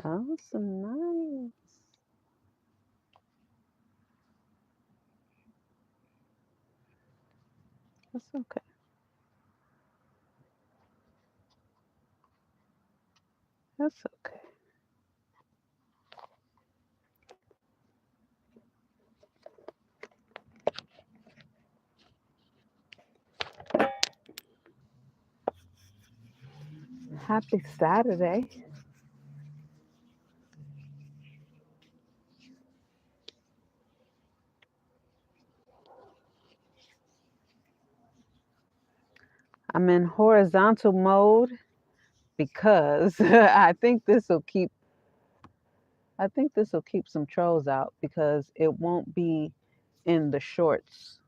Oh, so nice. That's okay. That's okay. Happy Saturday. I'm in horizontal mode because I think this will keep some trolls out because it won't be in the shorts.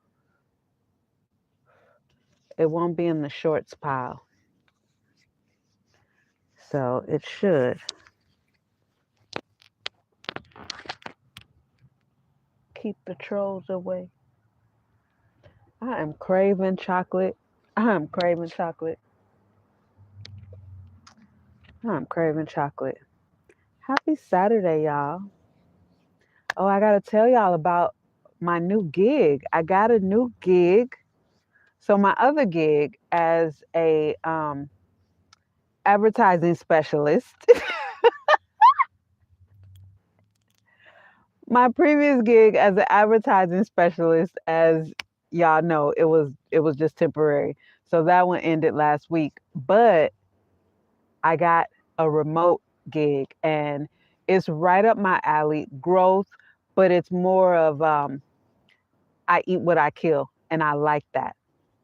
It won't be in the shorts pile. So it should keep the trolls away. I am craving chocolate. I'm craving chocolate. I'm craving chocolate. Happy Saturday, y'all. Oh, I got to tell y'all about my new gig. I got a new gig. So my other gig as a advertising specialist, my previous gig as an advertising specialist, as y'all know, it was just temporary. So that one ended last week. But I got a remote gig and it's right up my alley, growth, but it's more of I eat what I kill and I like that.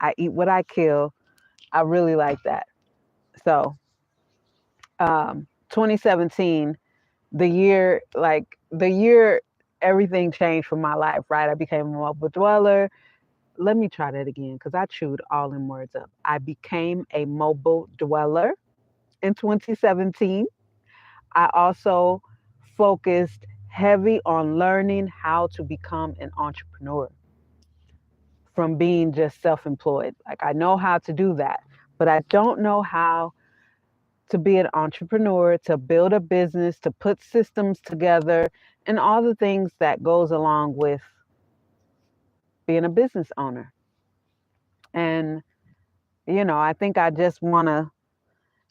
I eat what I kill. I really like that. So 2017, the year everything changed for my life, right? I became a mobile dweller. Let me try that again because I chewed all them words up. I became a mobile dweller in 2017. I also focused heavy on learning how to become an entrepreneur from being just self employed. Like, I know how to do that, but I don't know how to be an entrepreneur, to build a business, to put systems together, and all the things that goes along with being a business owner. And, I think I just want to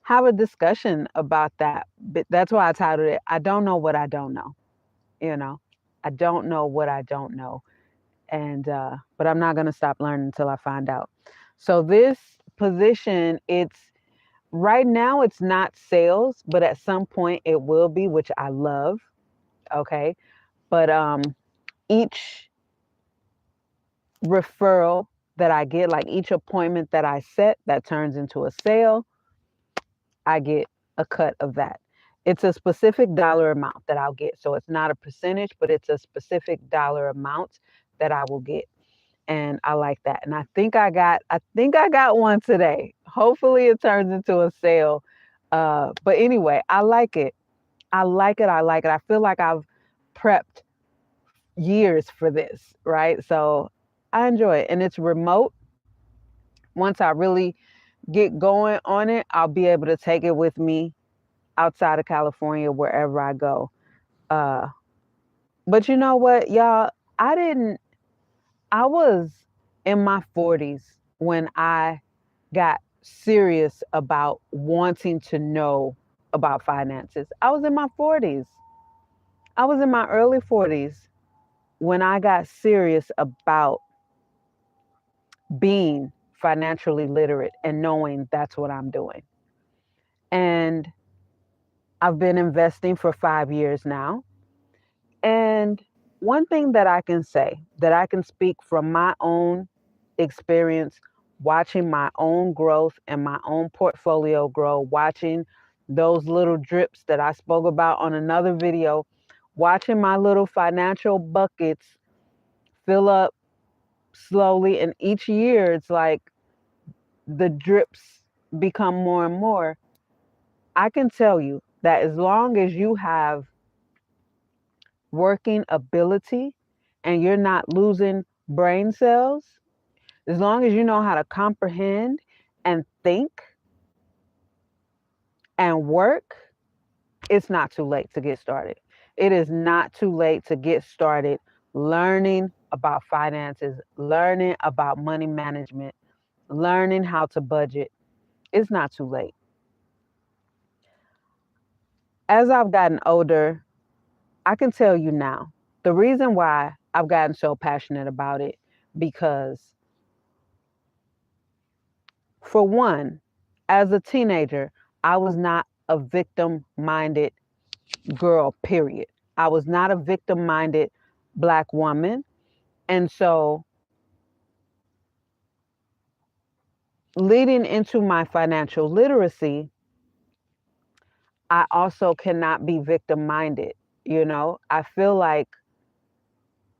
have a discussion about that. But that's why I titled it, I don't know what I don't know. You know, I don't know what I don't know. And, but I'm not going to stop learning until I find out. So this position, right now it's not sales, but at some point it will be, which I love. Okay. But each referral that I get, like each appointment that I set that turns into a sale, I get a cut of that. It's a specific dollar amount that I'll get. So it's not a percentage, but it's a specific dollar amount that I will get. And I like that. And I think I got one today. Hopefully it turns into a sale. But anyway, I like it. I like it. I like it. I feel like I've prepped years for this, right? So I enjoy it. And it's remote. Once I really get going on it, I'll be able to take it with me outside of California, wherever I go. Uh, but you know what, y'all? I didn't, I was in my 40s when I got serious about wanting to know about finances. I was in my 40s. I was in my early 40s when I got serious about being financially literate and knowing that's what I'm doing. And I've been investing for 5 years now. And one thing that I can say, that I can speak from my own experience, watching my own growth and my own portfolio grow, watching those little drips that I spoke about on another video, watching my little financial buckets fill up slowly. And each year, it's like the drips become more and more. I can tell you that as long as you have working ability and you're not losing brain cells, as long as you know how to comprehend and think and work, it's not too late to get started. It is not too late to get started learning about finances, learning about money management, learning how to budget. It's not too late. As I've gotten older, I can tell you now the reason why I've gotten so passionate about it, because for one, as a teenager, I was not a victim minded girl, period. I was not a victim minded Black woman. And so, leading into my financial literacy, I also cannot be victim minded. I feel like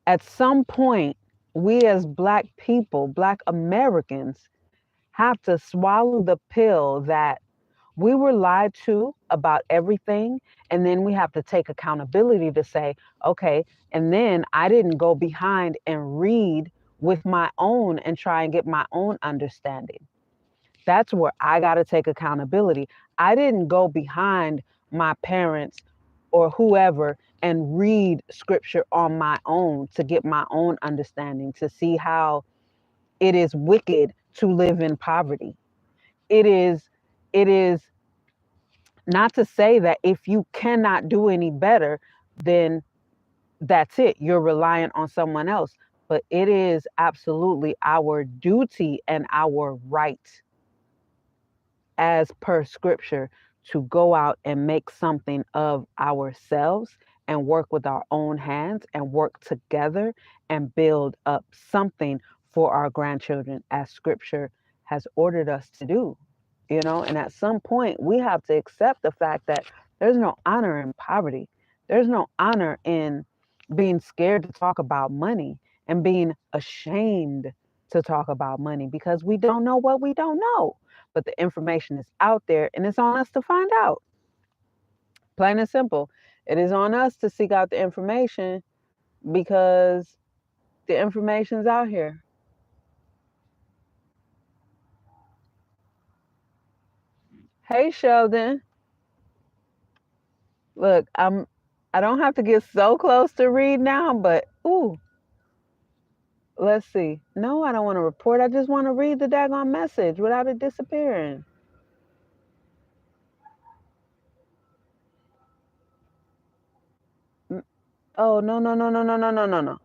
at some point, we as Black people, Black Americans, have to swallow the pill that we were lied to about everything. And then we have to take accountability to say, okay, and then I didn't go behind and read with my own and try and get my own understanding. That's where I got to take accountability. I didn't go behind my parents or whoever and read scripture on my own to get my own understanding, to see how it is wicked to live in poverty. It is not to say that if you cannot do any better, then that's it. You're reliant on someone else. But it is absolutely our duty and our right, as per scripture, to go out and make something of ourselves and work with our own hands and work together and build up something for our grandchildren, as scripture has ordered us to do. And at some point we have to accept the fact that there's no honor in poverty. There's no honor in being scared to talk about money and being ashamed to talk about money, because we don't know what we don't know. But the information is out there and it's on us to find out. Plain and simple. It is on us to seek out the information, because the information's out here. Hey Sheldon, look, I don't have to get so close to read now, but ooh, let's see. No, I don't want to report. I just want to read the daggone message without it disappearing. Oh, no, no, no, no, no, no, no, no, no.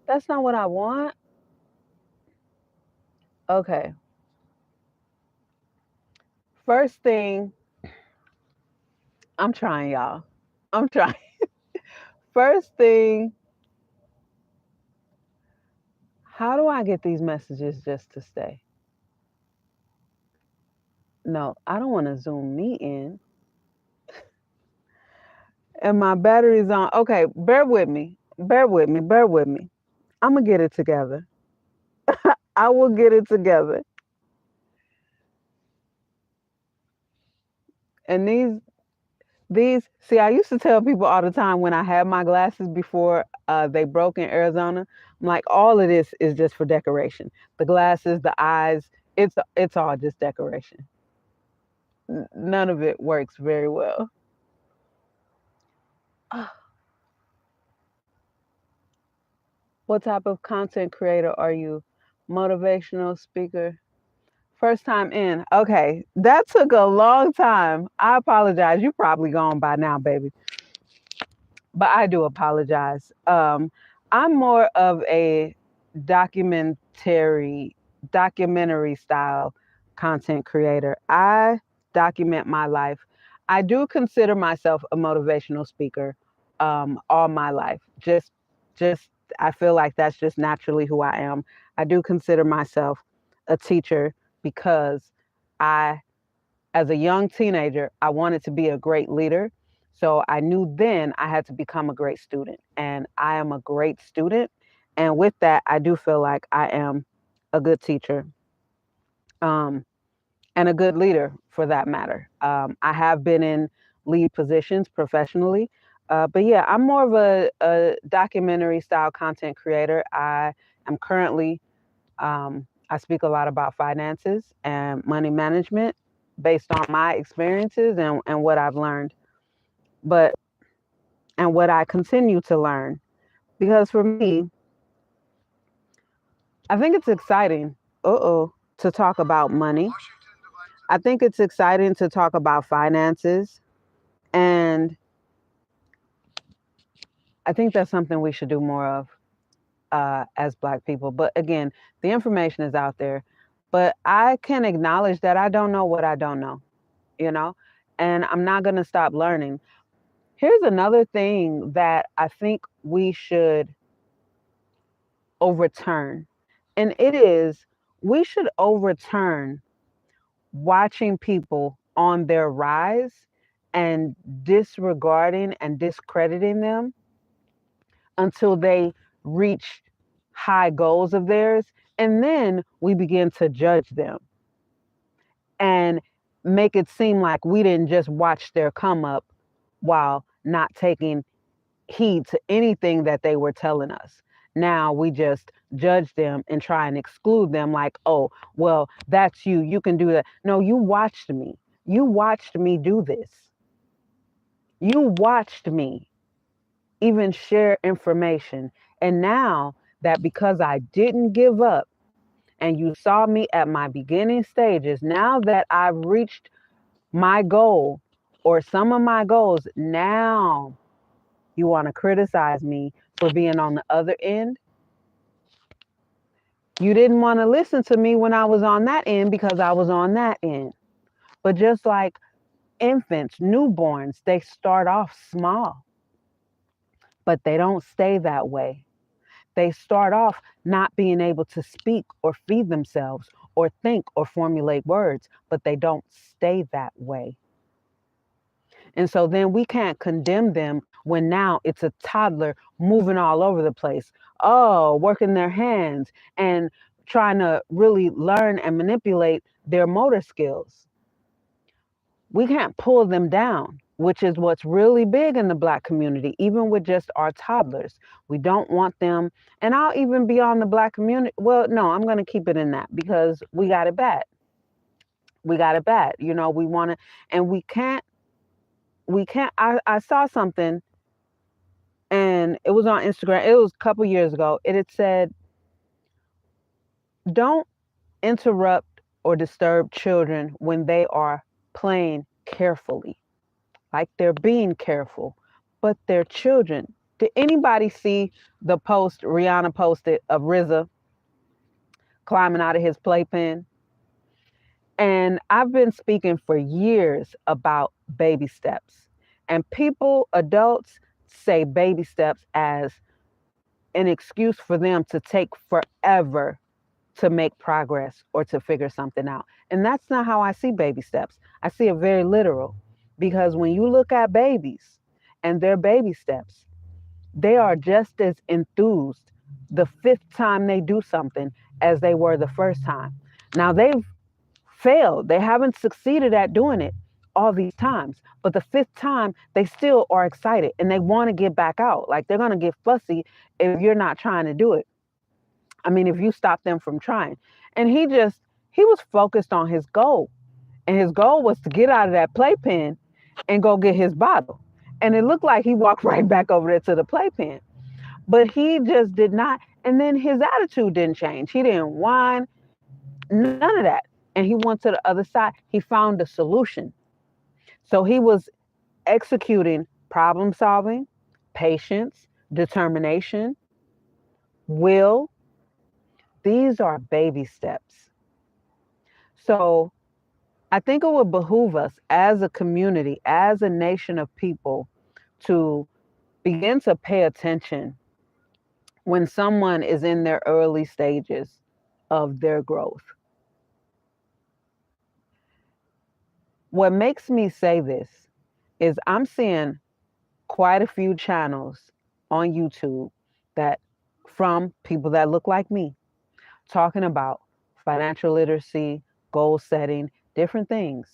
That's not what I want. Okay. First thing, I'm trying, y'all. I'm trying. First thing, how do I get these messages just to stay? No, I don't want to zoom me in. And my battery's on. Okay, bear with me. Bear with me. Bear with me. I'm going to get it together. I will get it together. And see, I used to tell people all the time when I had my glasses before they broke in Arizona, I'm like, all of this is just for decoration. The glasses, the eyes, it's all just decoration. None of it works very well. What type of content creator are you? Motivational speaker? First time in. Okay, that took a long time. I apologize. You probably gone by now, baby. But I do apologize. I'm more of a documentary documentary style content creator. I document my life. I do consider myself a motivational speaker all my life. Just I feel like that's just naturally who I am. I do consider myself a teacher because I as a young teenager, I wanted to be a great leader. So I knew then I had to become a great student. And I am a great student. And with that, I do feel like I am a good teacher um, and a good leader for that matter. I have been in lead positions professionally. But yeah, I'm more of a documentary style content creator. I am currently I speak a lot about finances and money management based on my experiences and what I've learned. but and what I continue to learn. Because for me, I think it's exciting, to talk about money. I think it's exciting to talk about finances. And I think that's something we should do more of as Black people. But again, the information is out there. But I can acknowledge that I don't know what I don't know, you know, and I'm not going to stop learning. Here's another thing that I think we should overturn, and it is we should overturn watching people on their rise and disregarding and discrediting them until they reach high goals of theirs. And then we begin to judge them and make it seem like we didn't just watch their come up while not taking heed to anything that they were telling us. Now we just judge them and try and exclude them like, oh, well, that's you. You can do that. No, you watched me. You watched me do this. You watched me even share information. And now that because I didn't give up and you saw me at my beginning stages, now that I've reached my goal or some of my goals, now you want to criticize me for being on the other end. You didn't want to listen to me when I was on that end because I was on that end. But just like infants, newborns, they start off small, but they don't stay that way. They start off not being able to speak or feed themselves or think or formulate words, but they don't stay that way. And so then we can't condemn them when now it's a toddler moving all over the place. Oh, working their hands and trying to really learn and manipulate their motor skills. We can't pull them down, which is what's really big in the Black community, even with just our toddlers. We don't want them, and I'll even be on the Black community. Well, no, I'm going to keep it in that because we got it bad. We got it bad. You know, we want to, and we can't. I saw something and it was on Instagram. It was a couple years ago. It had said, don't interrupt or disturb children when they are playing carefully, like they're being careful, but they're children. Did anybody see the post Rihanna posted of RZA climbing out of his playpen? And I've been speaking for years about baby steps. And people, adults, say baby steps as an excuse for them to take forever to make progress or to figure something out. And that's not how I see baby steps. I see it very literal because when you look at babies and their baby steps, they are just as enthused the fifth time they do something as they were the first time. Now they've failed. They haven't succeeded at doing it all these times. But the fifth time, they still are excited and they want to get back out. Like they're going to get fussy if you're not trying to do it. I mean, if you stop them from trying. And he was focused on his goal. And his goal was to get out of that playpen and go get his bottle. And it looked like he walked right back over there to the playpen. But he just did not. And then his attitude didn't change. He didn't whine, none of that. And he went to the other side. He found a solution. So he was executing problem solving, patience, determination, will. These are baby steps. So I think it would behoove us as a community, as a nation of people, to begin to pay attention when someone is in their early stages of their growth. What makes me say this is I'm seeing quite a few channels on YouTube that from people that look like me talking about financial literacy, goal setting, different things.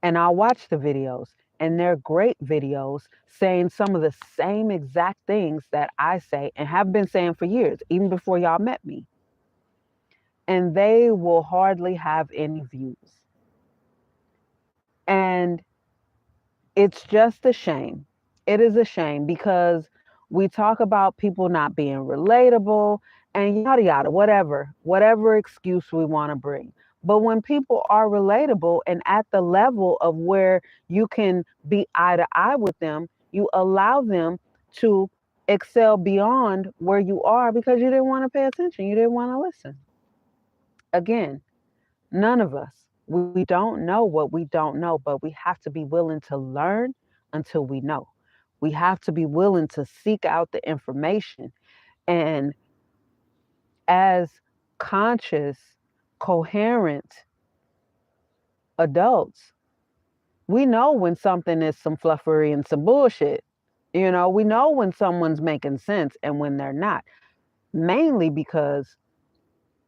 And I'll watch the videos and they're great videos saying some of the same exact things that I say and have been saying for years, even before y'all met me. And they will hardly have any views. And It's just a shame. It is a shame because we talk about people not being relatable and yada yada, whatever excuse we want to bring. But when people are relatable and at the level of where you can be eye to eye with them, you allow them to excel beyond where you are because you didn't want to pay attention. You didn't want to listen. Again, none of us. We don't know what we don't know, but we have to be willing to learn until we know. We have to be willing to seek out the information. And as conscious, coherent adults, we know when something is some fluffery and some bullshit. We know when someone's making sense and when they're not, mainly because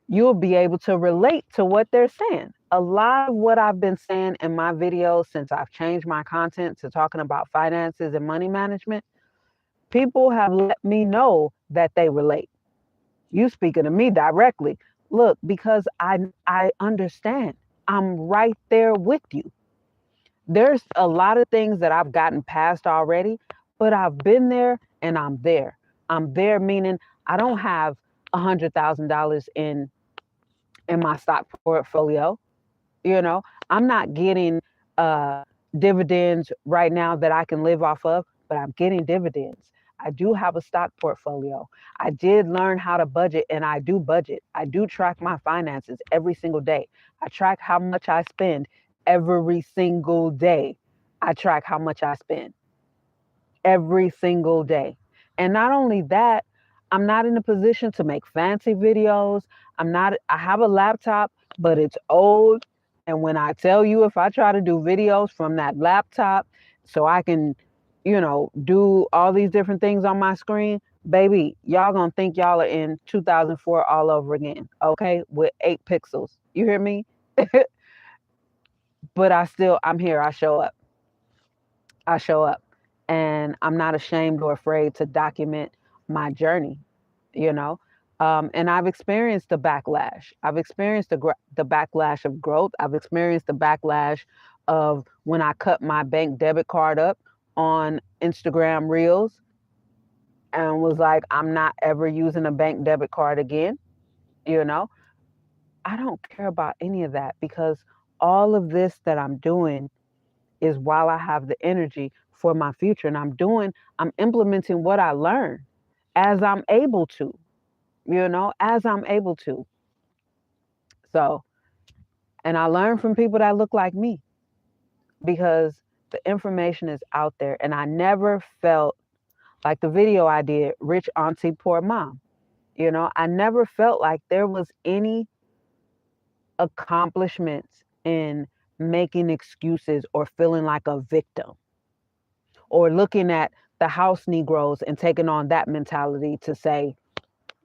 you'll be able to relate to what they're saying. A lot of what I've been saying in my videos since I've changed my content to talking about finances and money management, people have let me know that they relate. You speaking to me directly. Look, because I understand. I'm right there with you. There's a lot of things that I've gotten past already, but I've been there and I'm there. I'm there meaning I don't have $100,000 in my stock portfolio. You know, I'm not getting uh, dividends right now that I can live off of, but I'm getting dividends. I do have a stock portfolio. I did learn how to budget and I do budget. I do track my finances every single day. I track how much I spend every single day. I track how much I spend every single day. And not only that, I'm not in a position to make fancy videos. I have a laptop, but it's old. And when I tell you, if I try to do videos from that laptop so I can, do all these different things on my screen, baby, y'all gonna think y'all are in 2004 all over again, okay? With 8 pixels. You hear me? But I'm here. I show up. I show up and I'm not ashamed or afraid to document my journey, you know. And I've experienced the backlash. I've experienced the backlash of growth. I've experienced the backlash of when I cut my bank debit card up on Instagram Reels and was like, I'm not ever using a bank debit card again, you know. I don't care about any of that because all of this that I'm doing is while I have the energy for my future. And I'm implementing what I learned as I'm able to, as I'm able to. So, and I learn from people that look like me because the information is out there. And I never felt like the video I did, Rich Auntie, Poor Mom. I never felt like there was any accomplishments in making excuses or feeling like a victim or looking at the house Negroes and taking on that mentality to say,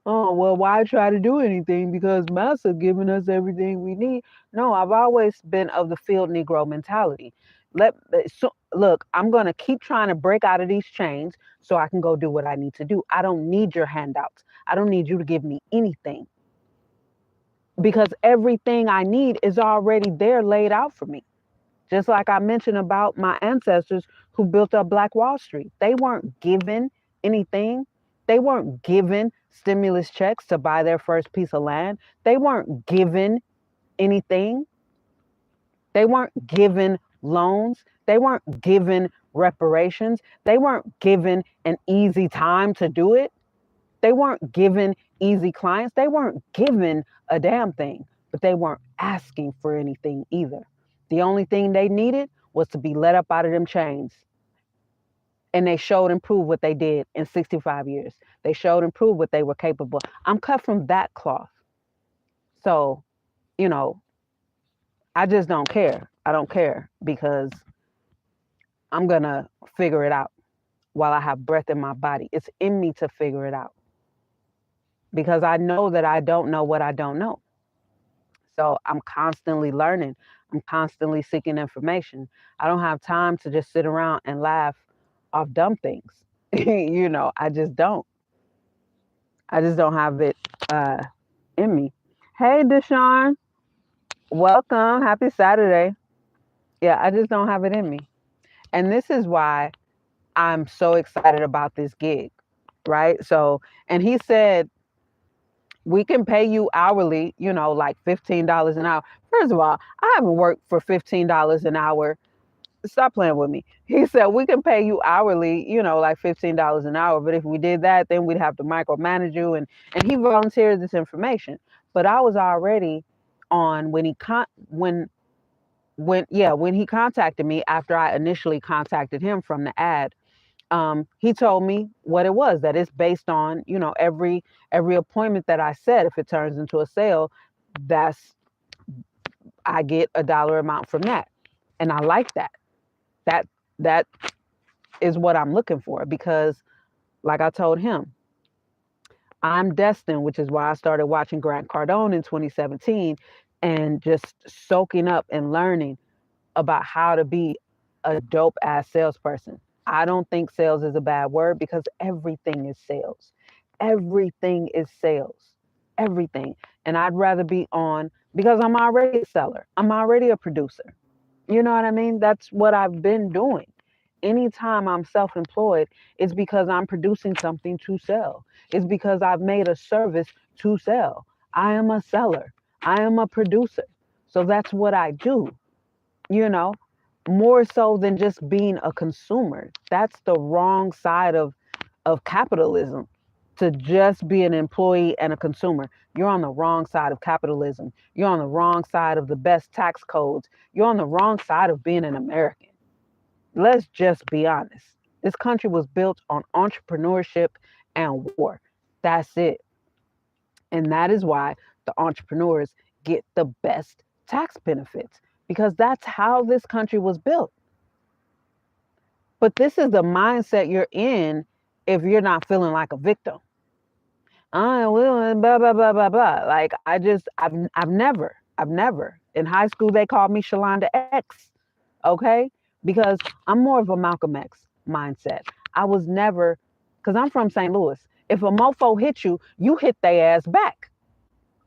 oh, well, why try to do anything because Massa giving us everything we need. No, I've always been of the field Negro mentality. Look, I'm going to keep trying to break out of these chains so I can go do what I need to do. I don't need your handouts. I don't need you to give me anything because everything I need is already there laid out for me. Just like I mentioned about my ancestors who built up Black Wall Street. They weren't given anything. They weren't given stimulus checks to buy their first piece of land. They weren't given anything. They weren't given loans. They weren't given reparations. They weren't given an easy time to do it. They weren't given easy clients. They weren't given a damn thing, but they weren't asking for anything either. The only thing they needed was to be let up out of them chains. And they showed and proved what they did in 65 years. They showed and proved what they were capable. I'm cut from that cloth. So, you know, I just don't care. I don't care because I'm going to figure it out while I have breath in my body. It's in me to figure it out because I know that I don't know what I don't know. So I'm constantly learning. I'm constantly seeking information. I don't have time to just sit around and laugh off dumb things. I just don't. I just don't have it uh, in me. Hey, Deshaun, welcome. Happy Saturday. Yeah, I just don't have it in me. And this is why I'm so excited about this gig, right? So, and he said, we can pay you hourly, like $15 an hour. First of all, I haven't worked for $15 an hour. Stop playing with me. He said, we can pay you hourly, like $15 an hour. But if we did that, then we'd have to micromanage you. And he volunteered this information. But I was already on when he contacted me after I initially contacted him from the ad. He told me what it was, that it's based on, every appointment that I set. If it turns into a sale, that's I get a dollar amount from that. And I like that. That is what I'm looking for, because like I told him, I'm destined, which is why I started watching Grant Cardone in 2017 and just soaking up and learning about how to be a dope ass salesperson. I don't think sales is a bad word, because everything is sales. Everything is sales. Everything. And I'd rather be on, because I'm already a seller. I'm already a producer. You know what I mean? That's what I've been doing. Anytime I'm self-employed, it's because I'm producing something to sell. It's because I've made a service to sell. I am a seller. I am a producer. So that's what I do, you know, more so than just being a consumer. That's the wrong side of capitalism, to just be an employee and a consumer. You're on the wrong side of capitalism. You're on the wrong side of the best tax codes. You're on the wrong side of being an American. Let's just be honest. This country was built on entrepreneurship and war. That's it. And that is why the entrepreneurs get the best tax benefits, because that's how this country was built. But this is the mindset you're in if you're not feeling like a victim. I will, blah blah blah blah blah. Like I've never. In high school they called me Shalanda X, okay? Because I'm more of a Malcolm X mindset. I was never, because I'm from St. Louis. If a mofo hit you, you hit their ass back.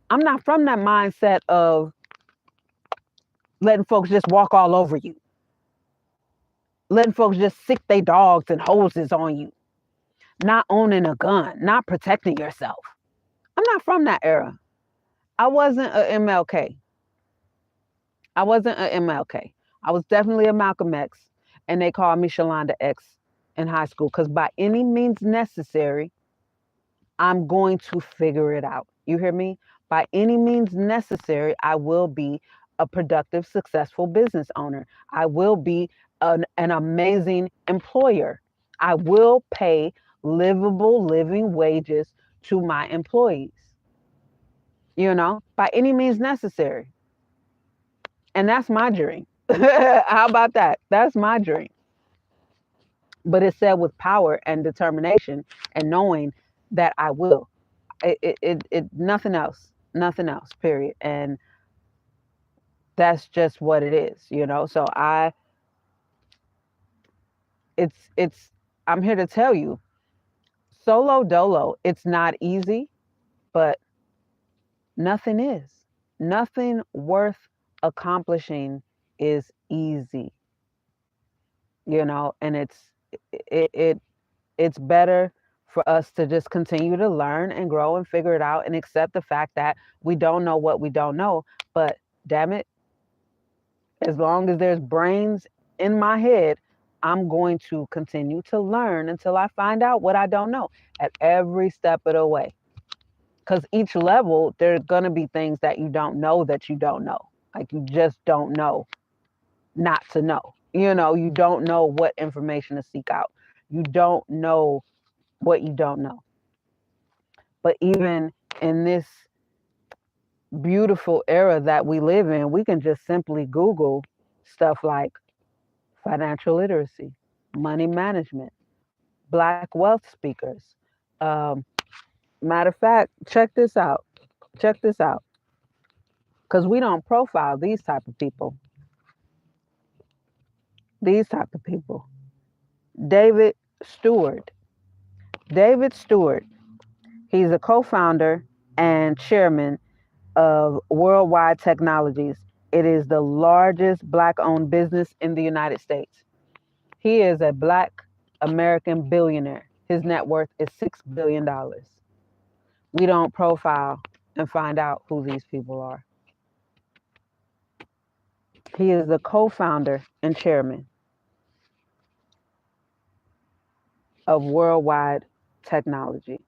I'm not from that mindset of letting folks just walk all over you, letting folks just sick their dogs and hoses on you, not owning a gun, not protecting yourself. I'm not from that era. I wasn't a MLK. I wasn't a MLK. I was definitely a Malcolm X, and they called me Shalanda X in high school, because by any means necessary, I'm going to figure it out. You hear me? By any means necessary, I will be a productive, successful business owner. I will be an amazing employer. I will pay livable living wages to my employees, by any means necessary. And that's my dream. How about that? That's my dream. But it's said with power and determination and knowing that I will. Nothing else, nothing else, period. And that's just what it is. So it's, I'm here to tell you, solo dolo, it's not easy, but nothing is. Nothing worth accomplishing is easy, and it's better for us to just continue to learn and grow and figure it out and accept the fact that we don't know what we don't know. But damn it, as long as there's brains in my head, I'm going to continue to learn until I find out what I don't know at every step of the way. Because each level, there's going to be things that you don't know that you don't know. Like you just don't know not to know. You don't know what information to seek out. You don't know what you don't know. But even in this beautiful era that we live in, we can just simply Google stuff like financial literacy, money management, Black wealth speakers. Um, Matter of fact, check this out. Check this out. Because we don't profile these type of people. These type of people. David Stewart. David Stewart. He's a co-founder and chairman of Worldwide Technologies. It is the largest Black-owned business in the United States. He is a Black American billionaire. His net worth is $6 billion. We don't profile and find out who these people are. He is the co-founder and chairman of Worldwide Technology,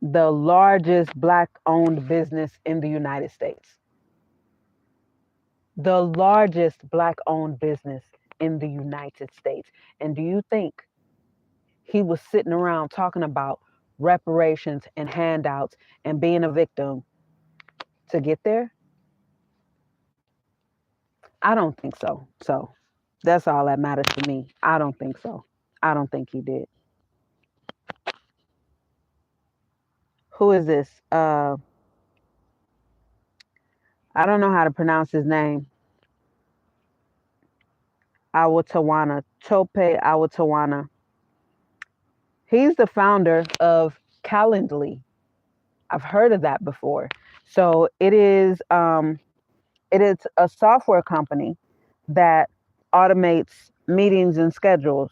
the largest Black-owned business in the United States. The largest Black-owned business in the United States. And do you think he was sitting around talking about reparations and handouts and being a victim to get there? I don't think so. So that's all that matters to me. I don't think so. I don't think he did. Who is this? I don't know how to pronounce his name. Awatawana, Chope Awatawana. He's the founder of Calendly. I've heard of that before. So it is a software company that automates meetings and schedules.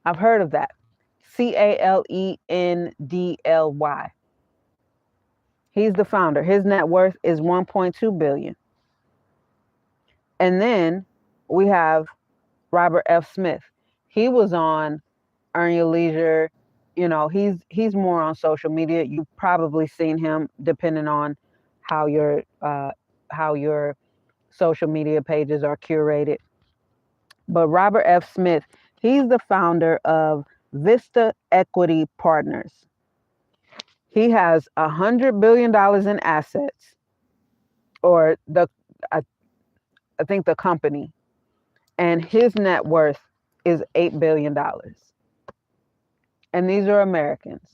I've heard of that. Calendly. He's the founder. His net worth is 1.2 billion. And then we have Robert F. Smith. He was on Earn Your Leisure. You know, he's more on social media. You've probably seen him, depending on how your social media pages are curated. But Robert F. Smith, he's the founder of Vista Equity Partners. He has $100 billion in assets, or I think the company, and his net worth is $8 billion. And these are Americans.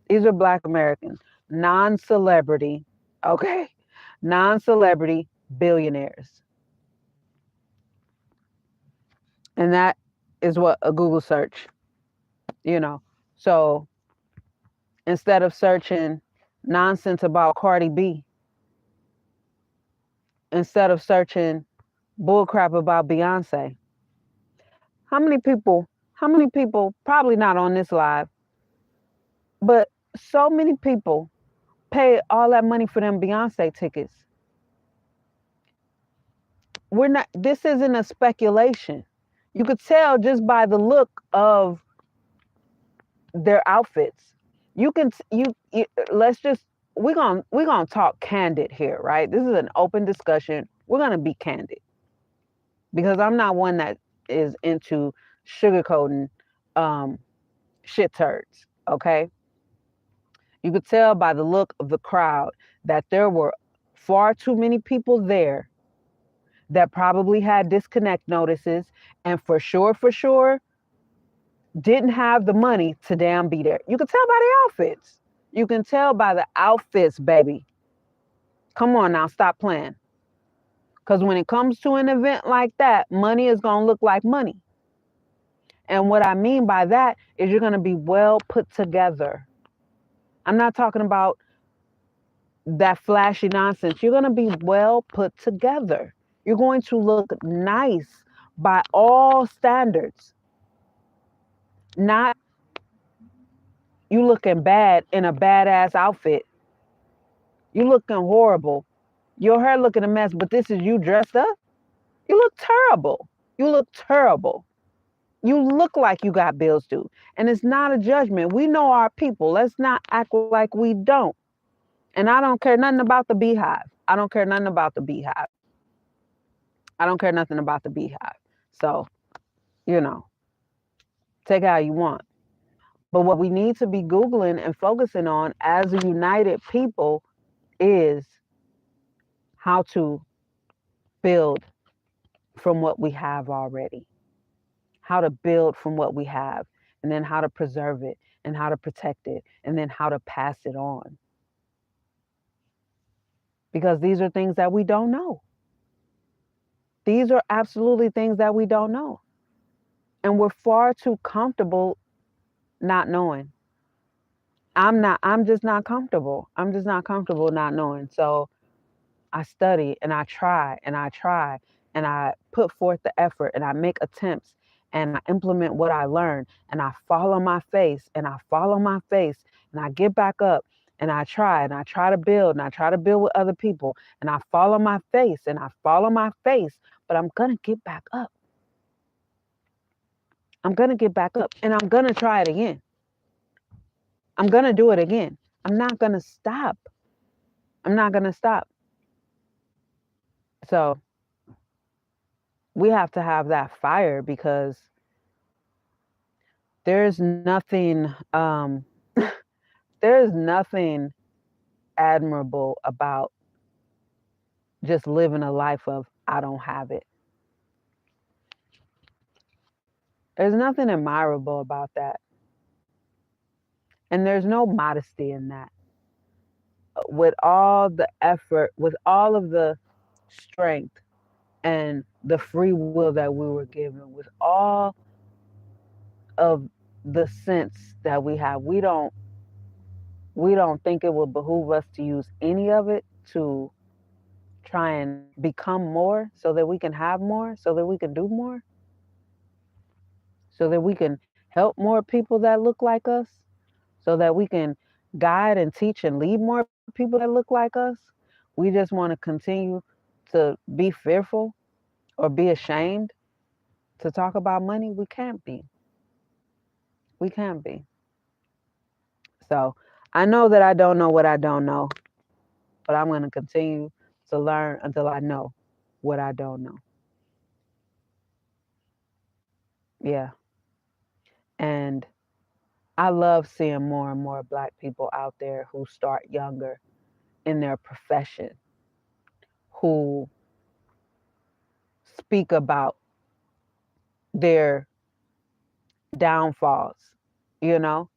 These are Black Americans, non-celebrity, okay? Non-celebrity billionaires. And that is what a Google search, you know. So instead of searching nonsense about Cardi B, instead of searching bullcrap about Beyonce, how many people, probably not on this live, but so many people pay all that money for them Beyonce tickets? This isn't a speculation. You could tell just by the look of their outfits. Let's just, we're gonna talk candid here, right? This is an open discussion. We're gonna be candid, because I'm not one that is into sugarcoating shit turds, okay? You could tell by the look of the crowd that there were far too many people there that probably had disconnect notices, and for sure didn't have the money to damn be there. You can tell by the outfits. You can tell by the outfits, baby. Come on now, stop playing. Because when it comes to an event like that, money is going to look like money. And what I mean by that is you're going to be well put together. I'm not talking about that flashy nonsense. You're going to be well put together. You're going to look nice by all standards. Not you looking bad in a badass outfit. You looking horrible. Your hair looking a mess, but this is you dressed up. You look terrible. You look terrible. You look like you got bills due. And it's not a judgment. We know our people. Let's not act like we don't. And I don't care nothing about the beehive. I don't care nothing about the beehive. I don't care nothing about the beehive. So, take it how you want. But what we need to be Googling and focusing on as a united people is how to build from what we have already. How to build from what we have, and then how to preserve it, and how to protect it, and then how to pass it on. Because these are things that we don't know. These are absolutely things that we don't know. And we're far too comfortable not knowing. I'm just not comfortable. I'm just not comfortable not knowing. So I study and I try and I try and I put forth the effort and I make attempts and I implement what I learn and I fall on my face and I fall on my face and I get back up and I try to build and I try to build with other people and I fall on my face and I fall on my face, but I'm going to get back up. I'm going to get back up and I'm going to try it again. I'm going to do it again. I'm not going to stop. I'm not going to stop. So we have to have that fire because there's nothing, there's nothing admirable about just living a life of, I don't have it. There's nothing admirable about that. And there's no modesty in that. With all the effort, with all of the strength and the free will that we were given, with all of the sense that we have, we don't think it would behoove us to use any of it to try and become more so that we can have more, so that we can do more, so that we can help more people that look like us, so that we can guide and teach and lead more people that look like us. We just want to continue to be fearful or be ashamed to talk about money. We can't be. We can't be. So I know that I don't know what I don't know, but I'm going to continue to learn until I know what I don't know. Yeah. And I love seeing more and more Black people out there who start younger in their profession, who speak about their downfalls. You know,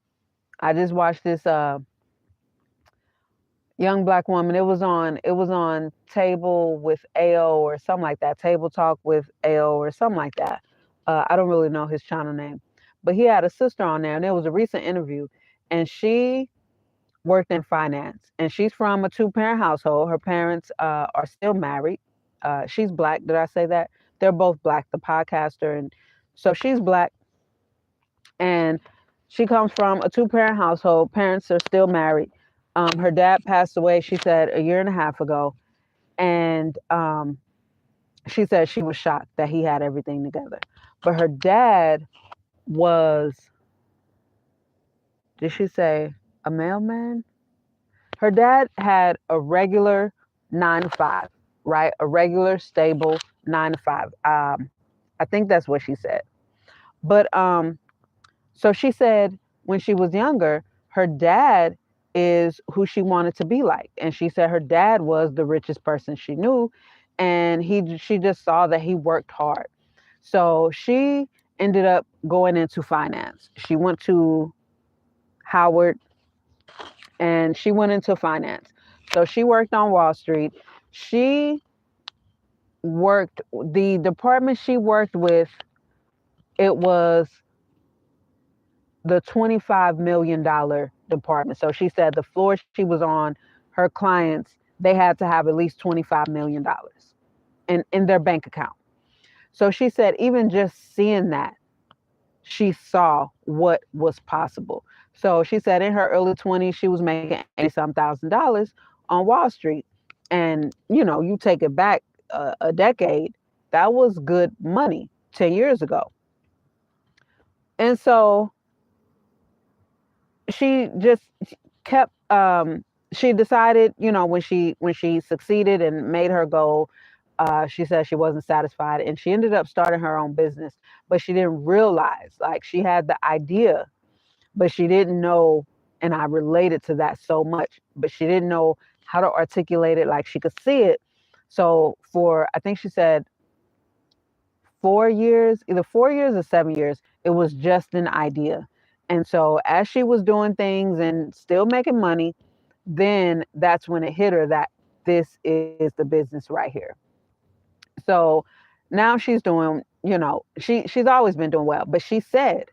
I just watched this young Black woman. It was on Table with AO or something like that. Table Talk with AO or something like that. I don't really know his channel name, but he had a sister on there, and it was a recent interview, and she worked in finance, and she's from a two-parent household. Her parents are still married. She's Black. Did I say that? They're both Black. The podcaster, and so she's Black, and she comes from a two-parent household. Parents are still married. Her dad passed away, she said, a year and a half ago. And she said she was shocked that he had everything together. But her dad was, did she say a mailman? Her dad had a regular 9 to 5, right? A regular, stable 9 to 5. I think that's what she said. But so she said when she was younger, her dad is who she wanted to be like. And she said her dad was the richest person she knew. And she just saw that he worked hard. So she ended up going into finance. She went to Howard and she went into finance. So she worked on Wall Street. The department she worked with, it was the $25 million department. So she said the floor she was on, her clients, they had to have at least $25 million in their bank account. So she said even just seeing that, she saw what was possible. So she said in her early 20s, she was making 80-some thousand dollars on Wall Street. And, you take it back a decade, that was good money 10 years ago. And so she just kept she decided, when she succeeded and made her goal, she said she wasn't satisfied and she ended up starting her own business, but she didn't realize, like, she had the idea, but she didn't know, and I related to that so much, but she didn't know how to articulate it like she could see it. So for, I think she said 4 years, either 4 years or 7 years, it was just an idea. And so as she was doing things and still making money, then that's when it hit her that this is the business right here. So now she's doing, she's always been doing well. But she said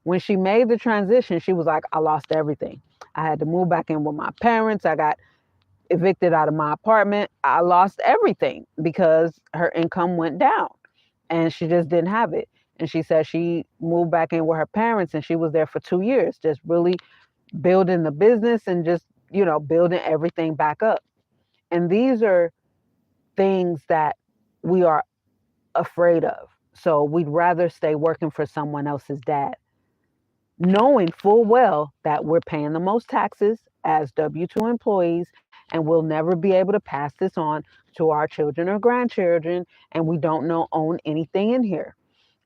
when she made the transition, she was like, I lost everything. I had to move back in with my parents. evicted out of my apartment. I lost everything because her income went down and she just didn't have it. And she said she moved back in with her parents and she was there for 2 years, just really building the business and just, building everything back up. And these are things that we are afraid of. So we'd rather stay working for someone else's dad, knowing full well that we're paying the most taxes as W-2 employees and we'll never be able to pass this on to our children or grandchildren, and we don't own anything in here.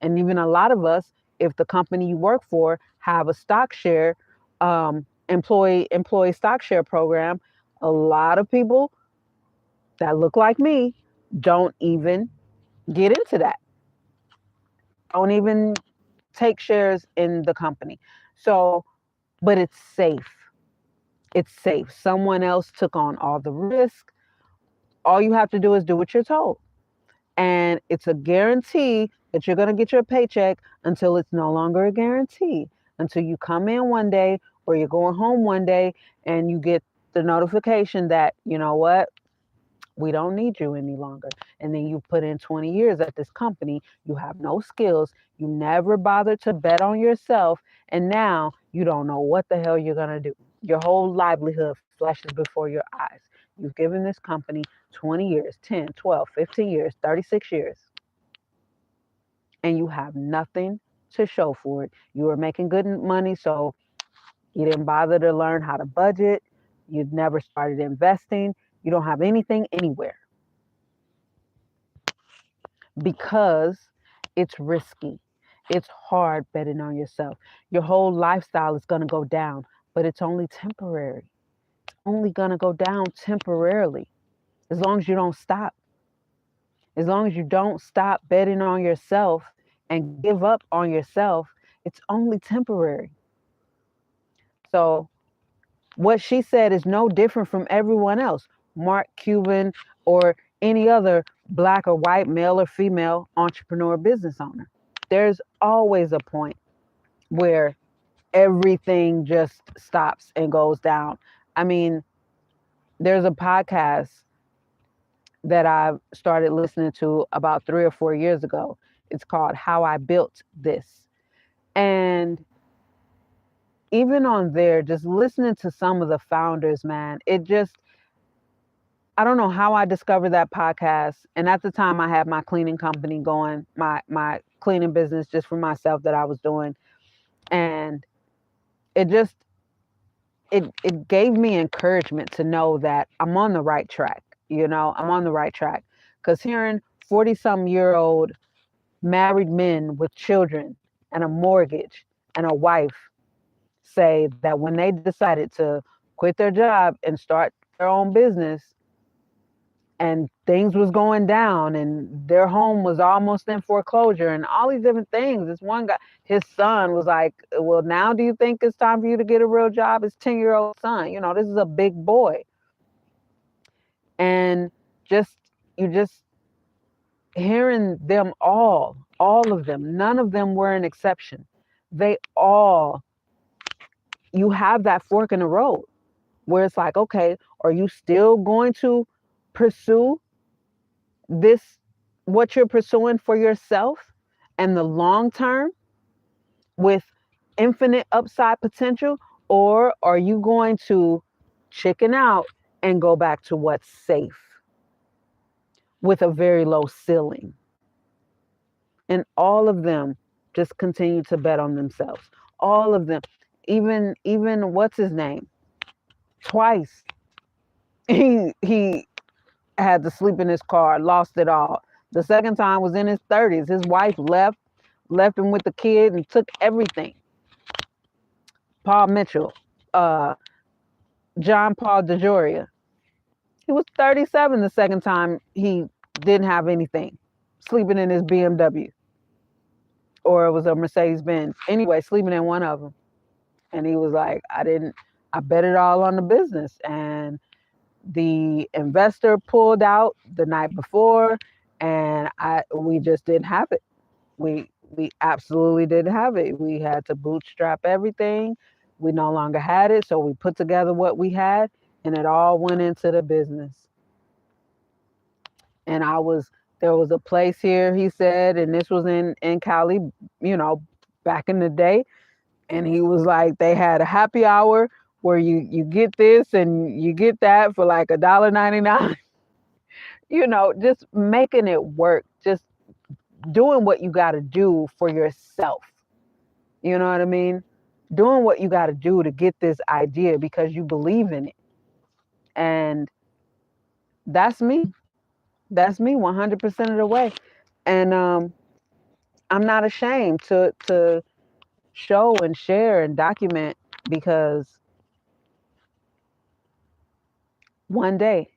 And even a lot of us, if the company you work for have a stock share, employee stock share program, a lot of people that look like me don't even get into that. Don't even take shares in the company. So, but it's safe. It's safe. Someone else took on all the risk. All you have to do is do what you're told. And it's a guarantee that you're going to get your paycheck until it's no longer a guarantee. Until you come in one day or you're going home one day and you get the notification that, you know what, we don't need you any longer. And then you put in 20 years at this company, you have no skills, you never bothered to bet on yourself, and now you don't know what the hell you're going to do. Your whole livelihood flashes before your eyes. You've given this company 20 years, 10, 12, 15 years, 36 years, and you have nothing to show for it. You were making good money, so you didn't bother to learn how to budget. You've never started investing. You don't have anything anywhere because it's risky. It's hard betting on yourself. Your whole lifestyle is going to go down, but it's only temporary. It's only going to go down temporarily as long as you don't stop. As long as you don't stop betting on yourself and give up on yourself, it's only temporary. So what she said is no different from everyone else. Mark Cuban or any other black or white, male or female entrepreneur business owner. There's always a point where everything just stops and goes down. I mean, there's a podcast that I've started listening to about 3 or 4 years ago. It's called How I Built This. And even on there, just listening to some of the founders, man, I don't know how I discovered that podcast. And at the time I had my cleaning company going, my cleaning business just for myself that I was doing. And it just, it gave me encouragement to know that I'm on the right track. I'm on the right track. Because hearing 40-some-year-old married men with children and a mortgage and a wife say that when they decided to quit their job and start their own business and things was going down and their home was almost in foreclosure and all these different things. This one guy, his son was like, well, now do you think it's time for you to get a real job? His 10-year-old son, this is a big boy. And you just hearing them all of them, none of them were an exception. You have that fork in the road where it's like, okay, are you still going to pursue what you're pursuing for yourself and the long term with infinite upside potential? Or are you going to chicken out and go back to what's safe with a very low ceiling? And all of them just continue to bet on themselves. All of them, even what's his name? Twice he had to sleep in his car, lost it all. The second time was in his 30s. His wife left him with the kid and took everything. Paul Mitchell, John Paul DeJoria. He was 37 the second time he didn't have anything, sleeping in his BMW. Or it was a Mercedes-Benz. Anyway, sleeping in one of them. And he was like, I bet it all on the business. And the investor pulled out the night before and we just didn't have it. We absolutely didn't have it. We had to bootstrap everything. We no longer had it. So we put together what we had and it all went into the business. And there was a place here, he said, and this was in Cali, you know, back in the day. And he was like, they had a happy hour where you get this and you get that for like $1.99. You know, just making it work, just doing what you got to do for yourself. You know what I mean? Doing what you got to do to get this idea because you believe in it. And that's me. That's me 100% of the way. And I'm not ashamed to show and share and document because one day,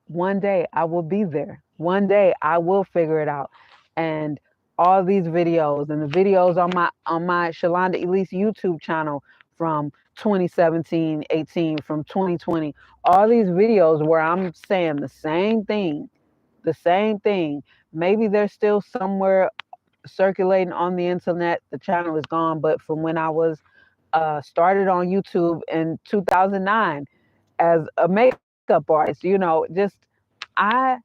one day I will be there. One day I will figure it out. And all these videos and the videos on my Shalanda Elise YouTube channel from 2017, 18, from 2020, all these videos where I'm saying the same thing, the same thing. Maybe they're still somewhere circulating on the internet. The channel is gone, but from when I was started on YouTube in 2009 as a makeup artist, you know, just I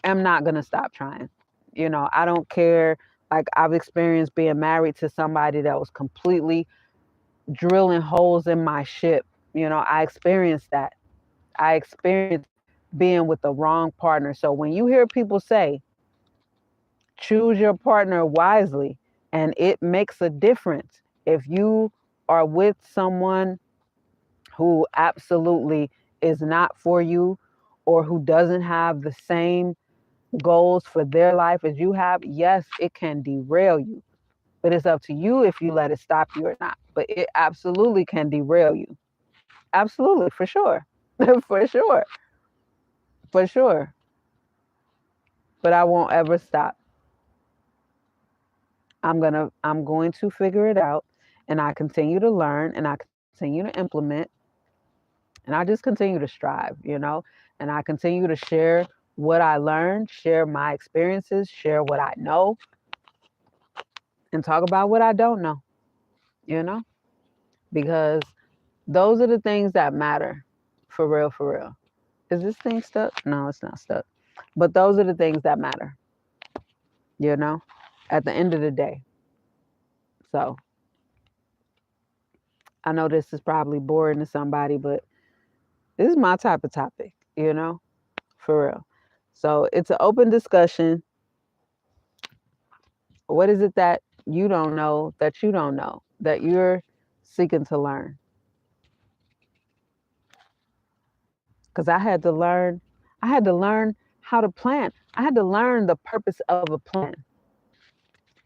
am not gonna stop trying. You know, I don't care. Like I've experienced being married to somebody that was completely drilling holes in my ship. You know, I experienced that. I experienced being with the wrong partner. So when you hear people say, choose your partner wisely, and it makes a difference if you are with someone who absolutely is not for you or who doesn't have the same goals for their life as you have. Yes, it can derail you, but it's up to you if you let it stop you or not. But it absolutely can derail you. Absolutely, for sure. For sure. For sure. But I won't ever stop. I'm going to figure it out, and I continue to learn, and I continue to implement, and I just continue to strive, you know, and I continue to share what I learned, share my experiences, share what I know, and talk about what I don't know, you know, because those are the things that matter for real, for real. Is this thing stuck? No, it's not stuck. But those are the things that matter, you know, at the end of the day. So I know this is probably boring to somebody, but this is my type of topic, you know, for real. So it's an open discussion. What is it that you don't know that you don't know that you're seeking to learn? Because I had to learn how to plan. I had to learn the purpose of a plan.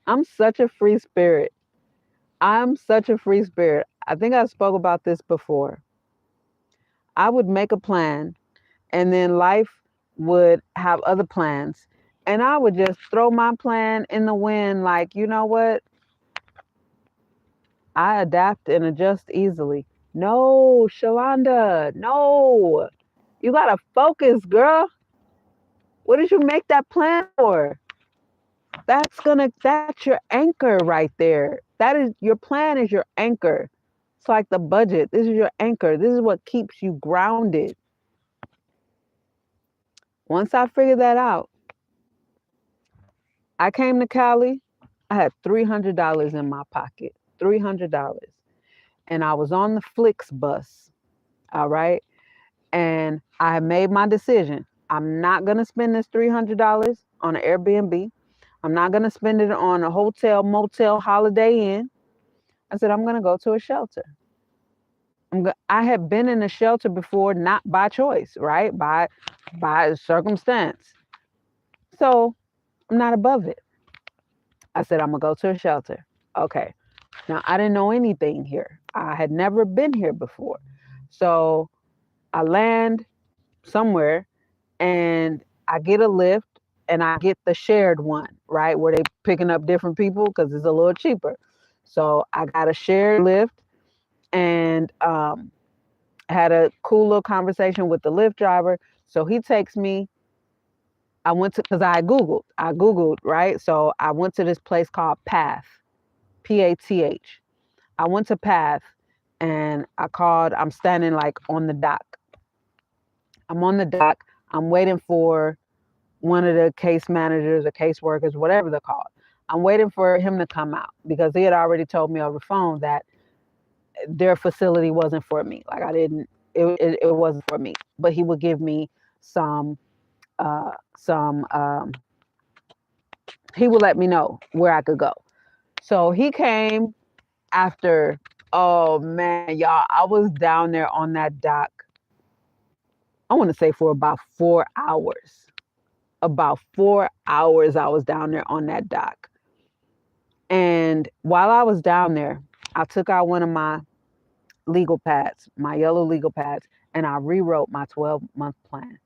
I'm such a free spirit. I'm such a free spirit. I think I spoke about this before. I would make a plan and then life would have other plans. And I would just throw my plan in the wind like, you know what? I adapt and adjust easily. No, Shalanda, no. You gotta focus, girl. What did you make that plan for? That's your anchor right there. That is your plan is your anchor. It's like the budget. This is your anchor. This is what keeps you grounded. Once I figured that out, I came to Cali. I had $300 in my pocket. $300. And I was on the Flix bus. All right. And I had made my decision. I'm not going to spend this $300 on an Airbnb. I'm not going to spend it on a hotel, motel, Holiday Inn. I said, I'm going to go to a shelter. I had been in a shelter before, not by choice, right? By circumstance. So I'm not above it. I said, I'm going to go to a shelter. Okay. Now, I didn't know anything here. I had never been here before. So I land somewhere and I get a lift and I get the shared one, right? Where they picking up different people because it's a little cheaper. So I got a shared lift and had a cool little conversation with the Lyft driver. So he takes me. I went to because I Googled, right? So I went to this place called Path, Path. I went to Path and I called. I'm standing like on the dock. I'm on the dock. I'm waiting for one of the case managers or case workers, whatever they're called. I'm waiting for him to come out because he had already told me over the phone that their facility wasn't for me. Like I didn't, it wasn't for me. But he would give me some, uh, some. He would let me know where I could go. So he came after. Oh man, y'all! I was down there on that dock. I want to say for about 4 hours. About 4 hours, I was down there on that dock. And while I was down there, I took out one of my legal pads, my yellow legal pads, and I rewrote my 12-month plan,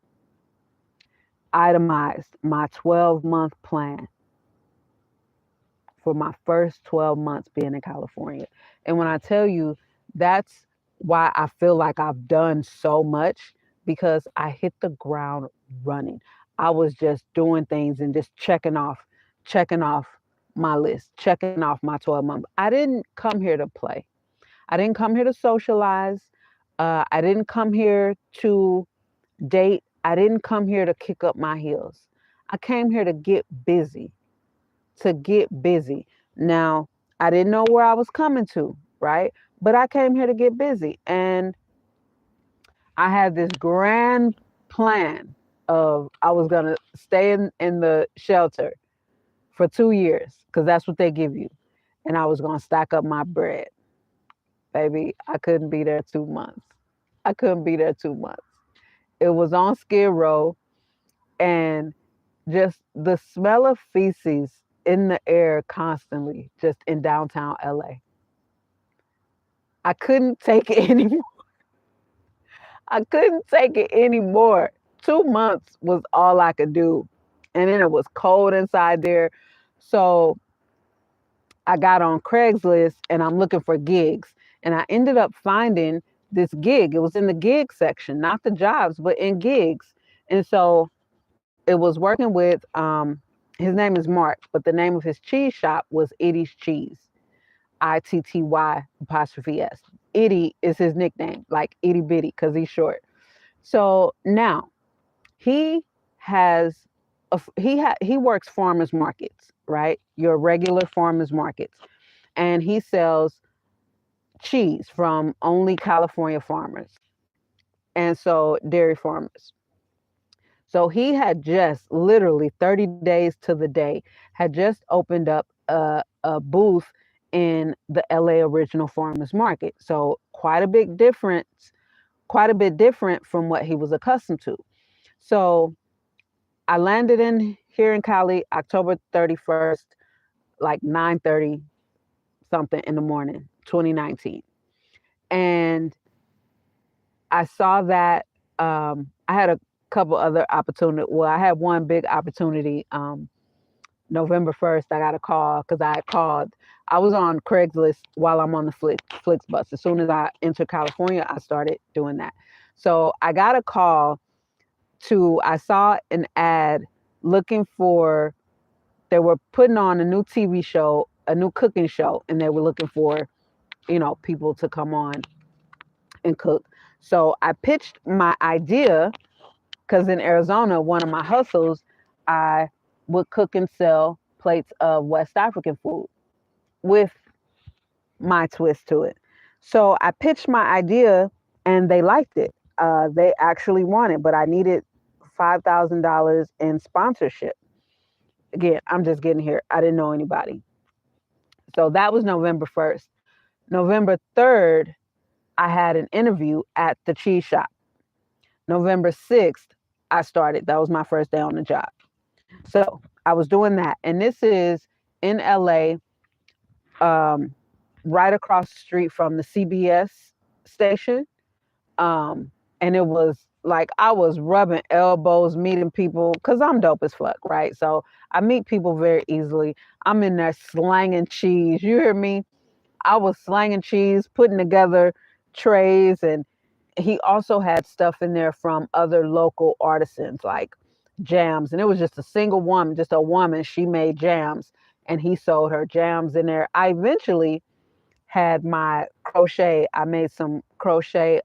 itemized my 12-month plan for my first 12 months being in California. And when I tell you, that's why I feel like I've done so much because I hit the ground running. I was just doing things and just checking off my list, checking off my 12 months. I didn't come here to play. I didn't come here to socialize. I didn't come here to date. I didn't come here to kick up my heels. I came here to get busy, to get busy. Now, I didn't know where I was coming to, right? But I came here to get busy. And I had this grand plan of I was going to stay in the shelter for 2 years because that's what they give you. And I was going to stack up my bread. Baby, I couldn't be there 2 months. I couldn't be there 2 months. It was on Skid Row, and just the smell of feces in the air constantly, just in downtown LA. I couldn't take it anymore. I couldn't take it anymore. 2 months was all I could do. And then it was cold inside there. So I got on Craigslist and I'm looking for gigs. And I ended up finding this gig. It was in the gig section, not the jobs, but in gigs. And so it was working with his name is Mark, but the name of his cheese shop was Itty's Cheese. Itty apostrophe S. Itty is his nickname, like itty bitty, because he's short. So now he has he works farmers markets, right? Your regular farmers markets, and he sells cheese from only California farmers, and so dairy farmers. So he had just literally 30 days to the day had just opened up a booth in the LA Original Farmers Market. So quite a bit different from what he was accustomed to. So I landed in here in Cali October 31st, like 9:30 something in the morning, 2019. And I saw that I had a couple other opportunity. Well, I had one big opportunity. November 1st, I got a call because I had called. I was on Craigslist while I'm on the Flixbus. As soon as I entered California, I started doing that. So I got a call I saw an ad looking for, they were putting on a new TV show, a new cooking show, and they were looking for, people to come on and cook. So I pitched my idea because in Arizona, one of my hustles, I would cook and sell plates of West African food with my twist to it. So I pitched my idea and they liked it. They actually wanted, but I needed $5,000 in sponsorship. Again, I'm just getting here. I didn't know anybody. So that was November 1st. November 3rd, I had an interview at the cheese shop. November 6th, I started. That was my first day on the job. So I was doing that. And this is in LA, um, right across the street from the CBS station. And it was like I was rubbing elbows, meeting people, because I'm dope as fuck, right? So I meet people very easily. I'm in there slanging cheese. You hear me? I was slanging cheese, putting together trays, and he also had stuff in there from other local artisans like jams. And it was just a single woman, just a woman. She made jams and he sold her jams in there. I eventually had my crochet. I made some crochet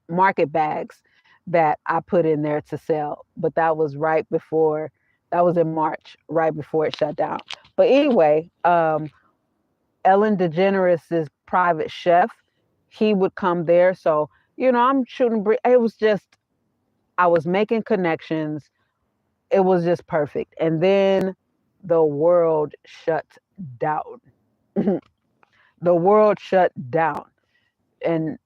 market bags that I put in there to sell. But that was that was in March, right before it shut down. But anyway, Ellen DeGeneres' private chef, he would come there. So, I'm shooting. It was just, I was making connections. It was just perfect. And then the world shut down. The world shut down. And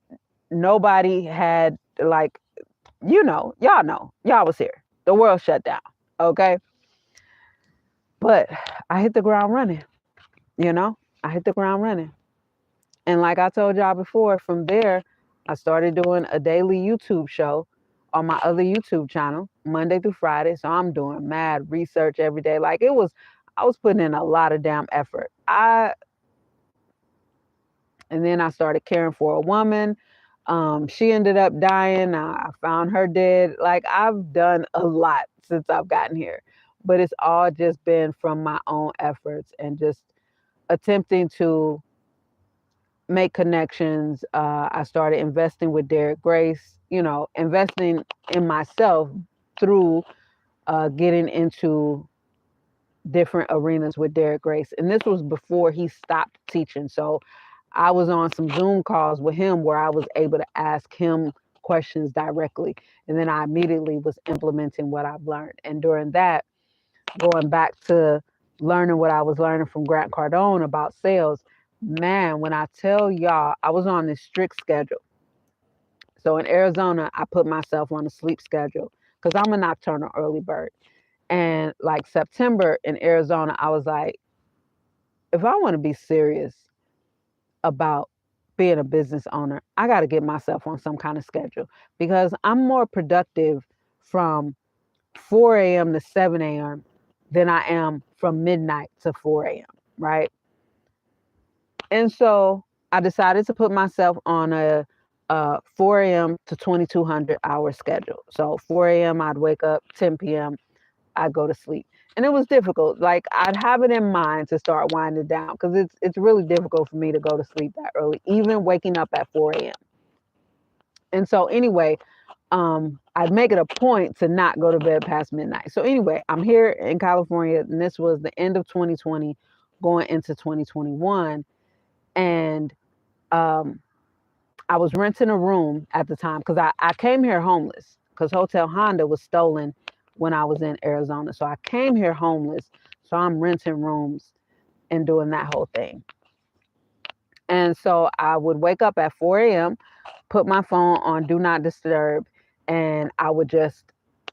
nobody had, like, y'all was here. The world shut down. Okay. But I hit the ground running, you know, I hit the ground running. And like I told y'all before, from there, I started doing a daily YouTube show on my other YouTube channel, Monday through Friday. So I'm doing mad research every day. Like, I was putting in a lot of damn effort. And then I started caring for a woman. She ended up dying. I found her dead. Like, I've done a lot since I've gotten here, but it's all just been from my own efforts and just attempting to make connections. I started investing with Derek Grace, investing in myself through getting into different arenas with Derek Grace. And this was before he stopped teaching. So I was on some Zoom calls with him where I was able to ask him questions directly. And then I immediately was implementing what I've learned. And during that, going back to learning what I was learning from Grant Cardone about sales, man, when I tell y'all, I was on this strict schedule. So in Arizona, I put myself on a sleep schedule because I'm a nocturnal early bird. And like September in Arizona, I was like, if I want to be serious about being a business owner, I got to get myself on some kind of schedule because I'm more productive from 4 a.m. to 7 a.m. than I am from midnight to 4 a.m., right? And so I decided to put myself on a 4 a.m. to 2200 hour schedule. So 4 a.m. I'd wake up, 10 p.m. I'd go to sleep. And it was difficult. Like, I'd have it in mind to start winding down because it's really difficult for me to go to sleep that early, even waking up at 4 a.m. And so anyway, I'd make it a point to not go to bed past midnight. So anyway, I'm here in California, and this was the end of 2020, going into 2021, and I was renting a room at the time because I came here homeless because Hotel Honda was stolen when I was in Arizona. So I came here homeless. So I'm renting rooms and doing that whole thing. And so I would wake up at 4 a.m., put my phone on Do Not Disturb, and I would just,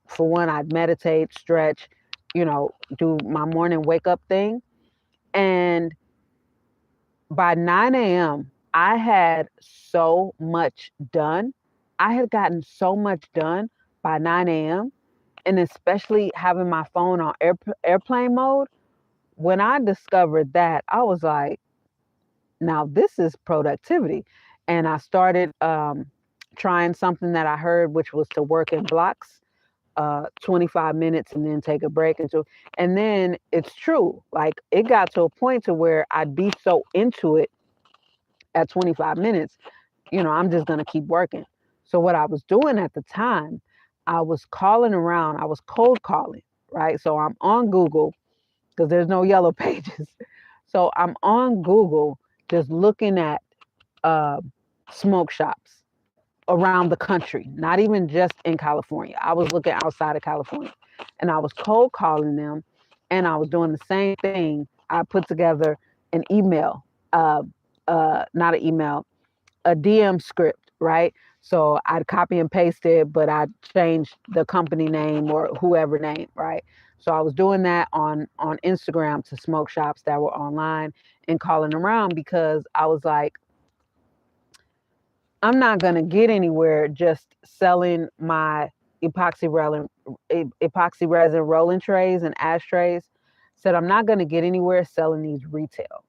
for one, I'd meditate, stretch, do my morning wake up thing. And by 9 a.m., I had so much done. I had gotten so much done by 9 a.m. And especially having my phone on airplane mode. When I discovered that, I was like, now this is productivity. And I started trying something that I heard, which was to work in blocks, 25 minutes and then take a break. And then it's true. Like, it got to a point to where I'd be so into it at 25 minutes, I'm just going to keep working. So what I was doing at the time, I was calling around, I was cold calling, right? So I'm on Google because there's no yellow pages. So I'm on Google just looking at smoke shops around the country, not even just in California. I was looking outside of California, and I was cold calling them, and I was doing the same thing. I put together an email, not an email, a DM script, right? So I'd copy and paste it, but I'd change the company name or whoever name, right? So I was doing that on Instagram to smoke shops that were online and calling around because I was like, I'm not going to get anywhere just selling my epoxy resin rolling trays and ashtrays. Said I'm not going to get anywhere selling these retail.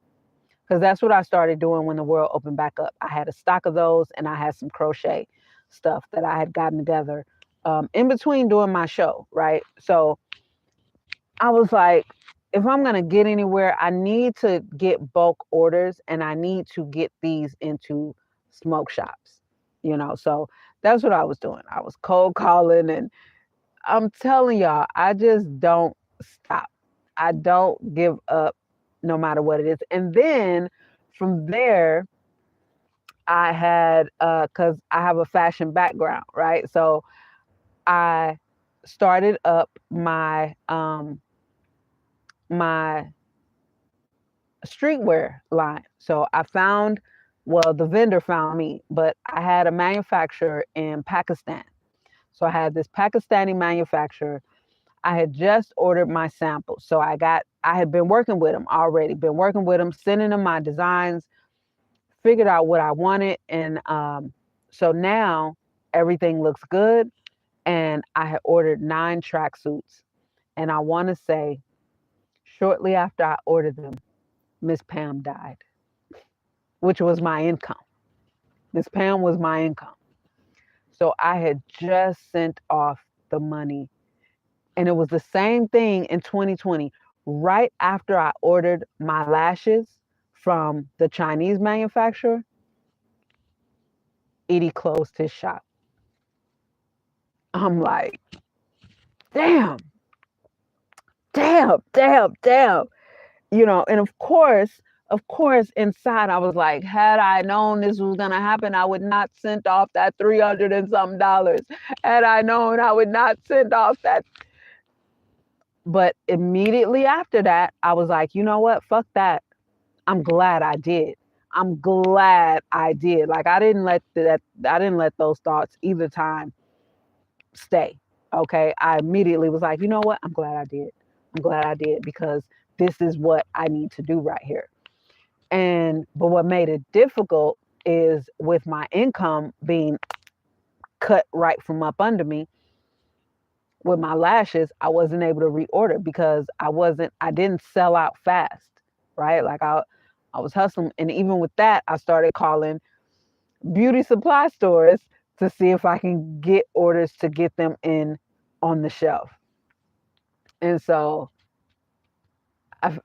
Because that's what I started doing when the world opened back up. I had a stock of those and I had some crochet stuff that I had gotten together in between doing my show, right? So I was like, if I'm going to get anywhere, I need to get bulk orders and I need to get these into smoke shops, So That's what I was doing. I was cold calling, and I'm telling y'all, I just don't stop. I don't give up no matter what it is. And then from there, I had cuz I have a fashion background, right? So I started up my streetwear line. So I found, well, the vendor found me, but I had a manufacturer in Pakistan. So I had this Pakistani manufacturer. I had just ordered my samples. So I had been working with them already, been working with them, sending them my designs, figured out what I wanted. And so now everything looks good. And I had ordered 9 tracksuits. And I want to say shortly after I ordered them, Miss Pam died, which was my income. Miss Pam was my income. So I had just sent off the money. And it was the same thing in 2020. Right after I ordered my lashes from the Chinese manufacturer, Edie closed his shop. I'm like, damn, damn, damn, damn. And of course, inside I was like, had I known this was gonna happen, I would not send off that 300 and some dollars. Had I known, I would not send off that. But immediately after that, I was like, you know what? Fuck that. I'm glad I did. I'm glad I did. Like I didn't let those thoughts either time stay. Okay. I immediately was like, you know what? I'm glad I did. I'm glad I did because this is what I need to do right here. But what made it difficult is with my income being cut right from up under me with my lashes, I wasn't able to reorder because I didn't sell out fast, right? Like I was hustling. And even with that, I started calling beauty supply stores to see if I can get orders to get them in on the shelf. And so I've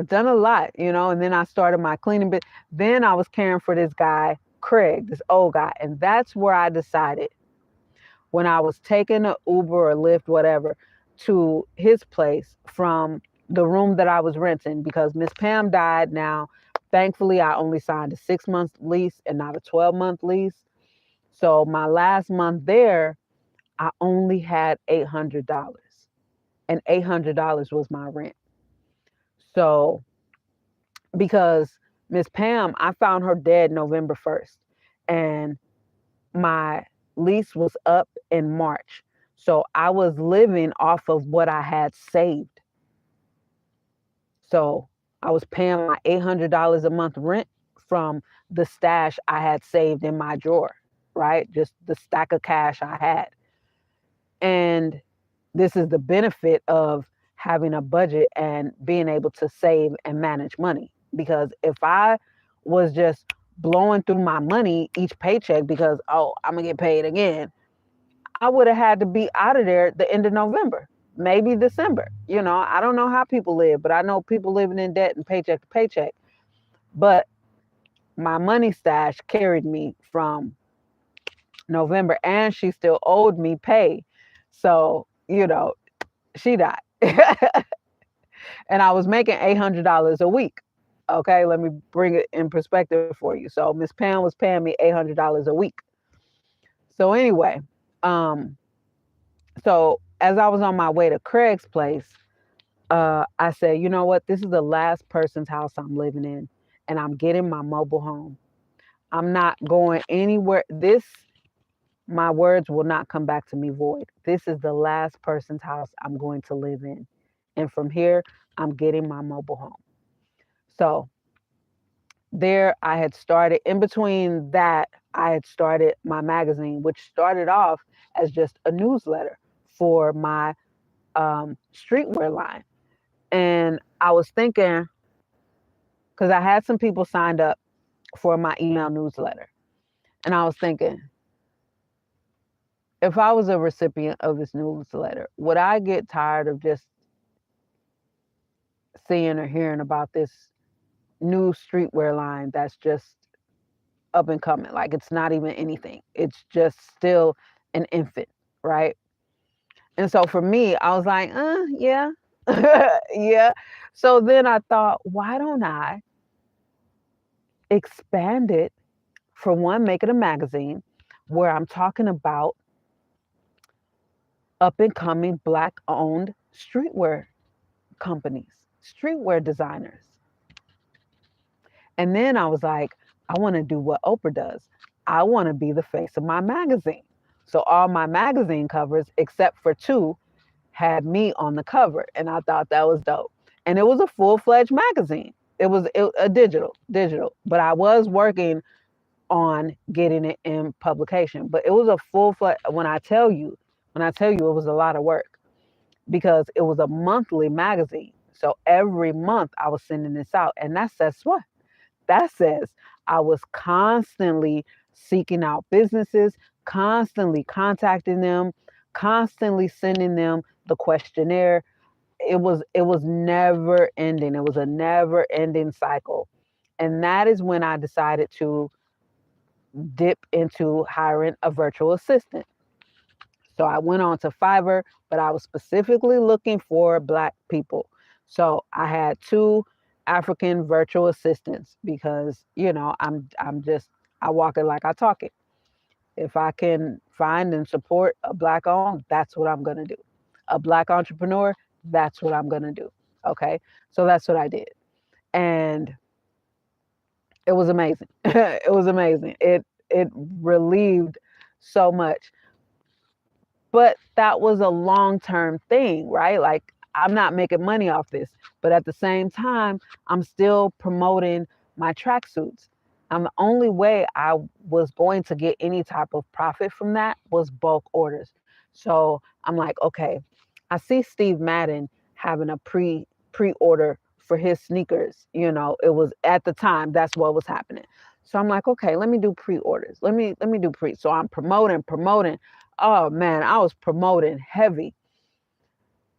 done a lot, and then I started my cleaning bit. Then I was caring for this guy, Craig, this old guy. And that's where I decided when I was taking an Uber or Lyft, whatever, to his place from the room that I was renting because Miss Pam died now. Thankfully, I only signed a 6-month lease and not a 12-month lease. So my last month there, I only had $800. And $800 was my rent. So because Miss Pam, I found her dead November 1st. And my lease was up in March. So I was living off of what I had saved. So I was paying my $800 a month rent from the stash I had saved in my drawer, right? Just the stack of cash I had. And this is the benefit of having a budget and being able to save and manage money. Because if I was just blowing through my money each paycheck because, oh, I'm going to get paid again, I would have had to be out of there at the end of November, maybe December. I don't know how people live, but I know people living in debt and paycheck to paycheck. But my money stash carried me from November, and she still owed me pay. So, she died. And I was making $800 a week. Okay, let me bring it in perspective for you. So Miss Pam was paying me $800 a week. So anyway, um, so as I was on my way to Craig's place, I said, you know what? This is the last person's house I'm living in, and I'm getting my mobile home. I'm not going anywhere. My words will not come back to me void. This is the last person's house I'm going to live in. And from here, I'm getting my mobile home. So there I had started, in between that, I had started my magazine, which started off as just a newsletter for my streetwear line. And I was thinking, because I had some people signed up for my email newsletter. And I was thinking, if I was a recipient of this newsletter, would I get tired of just seeing or hearing about this new streetwear line that's just up and coming. Like it's not even anything. It's just still an infant, right? And so for me, I was like, yeah, yeah. So then I thought, why don't I expand it? For one, make it a magazine where I'm talking about up and coming Black owned streetwear companies, streetwear designers. And then I was like, I want to do what Oprah does. I want to be the face of my magazine. So all my magazine covers, except for two, had me on the cover. And I thought that was dope. And it was a full-fledged magazine. A digital. But I was working on getting it in publication. But it was a full-fledged, when I tell you it was a lot of work because it was a monthly magazine. So every month I was sending this out. And that says what? That says I was constantly seeking out businesses, constantly contacting them, constantly sending them the questionnaire. It was never ending. It was a never ending cycle. And that is when I decided to dip into hiring a virtual assistant. So I went on to Fiverr, but I was specifically looking for Black people. So I had two African virtual assistants because, I walk it like I talk it. If I can find and support a Black owned, that's what I'm going to do. A Black entrepreneur, that's what I'm going to do. Okay. So that's what I did. And it was amazing. It was amazing. It relieved so much. But that was a long-term thing, right? Like I'm not making money off this, but at the same time, I'm still promoting my tracksuits. And the only way I was going to get any type of profit from that was bulk orders. So I'm like, okay, I see Steve Madden having a pre-order for his sneakers. It was at the time that's what was happening. So I'm like, okay, let me do pre-orders. Let me do pre. So I'm promoting. Oh man, I was promoting heavy.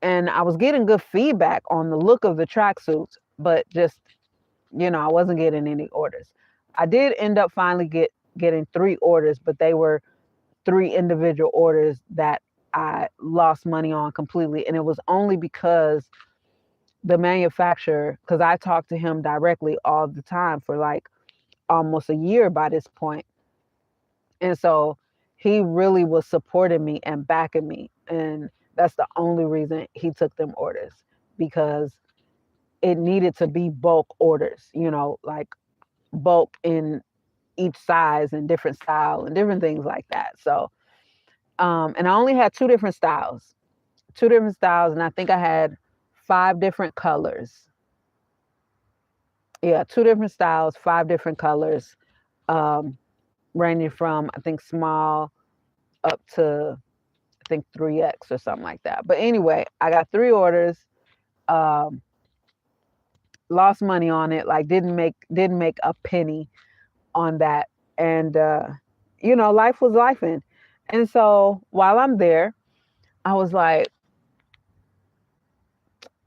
And I was getting good feedback on the look of the tracksuits, but just, I wasn't getting any orders. I did end up finally getting 3 orders, but they were 3 individual orders that I lost money on completely. And it was only because the manufacturer, because I talked to him directly all the time for like almost a year by this point. And so he really was supporting me and backing me. And that's the only reason he took them orders, because it needed to be bulk orders, like bulk in each size and different style and different things like that. So, and I only had 2 different styles. And I think I had 5 different colors. Yeah, 2 different styles, 5 different colors, um, ranging from, I think, small up to, I think, 3X or something like that. But anyway, I got 3 orders, um, lost money on it, like didn't make a penny on that. And life was lifing. And so while I'm there, I was like,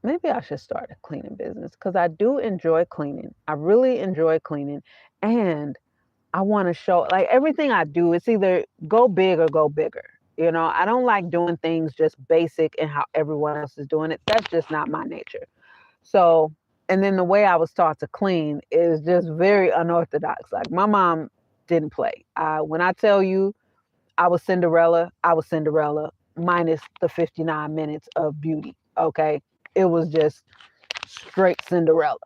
maybe I should start a cleaning business because I do enjoy cleaning. I really enjoy cleaning. And I want to show, like, everything I do, it's either go big or go bigger. I don't like doing things just basic and how everyone else is doing it. That's just not my nature. So, and then the way I was taught to clean is just very unorthodox. Like my mom didn't play. When I tell you I was Cinderella minus the 59 minutes of beauty. Okay. It was just straight Cinderella.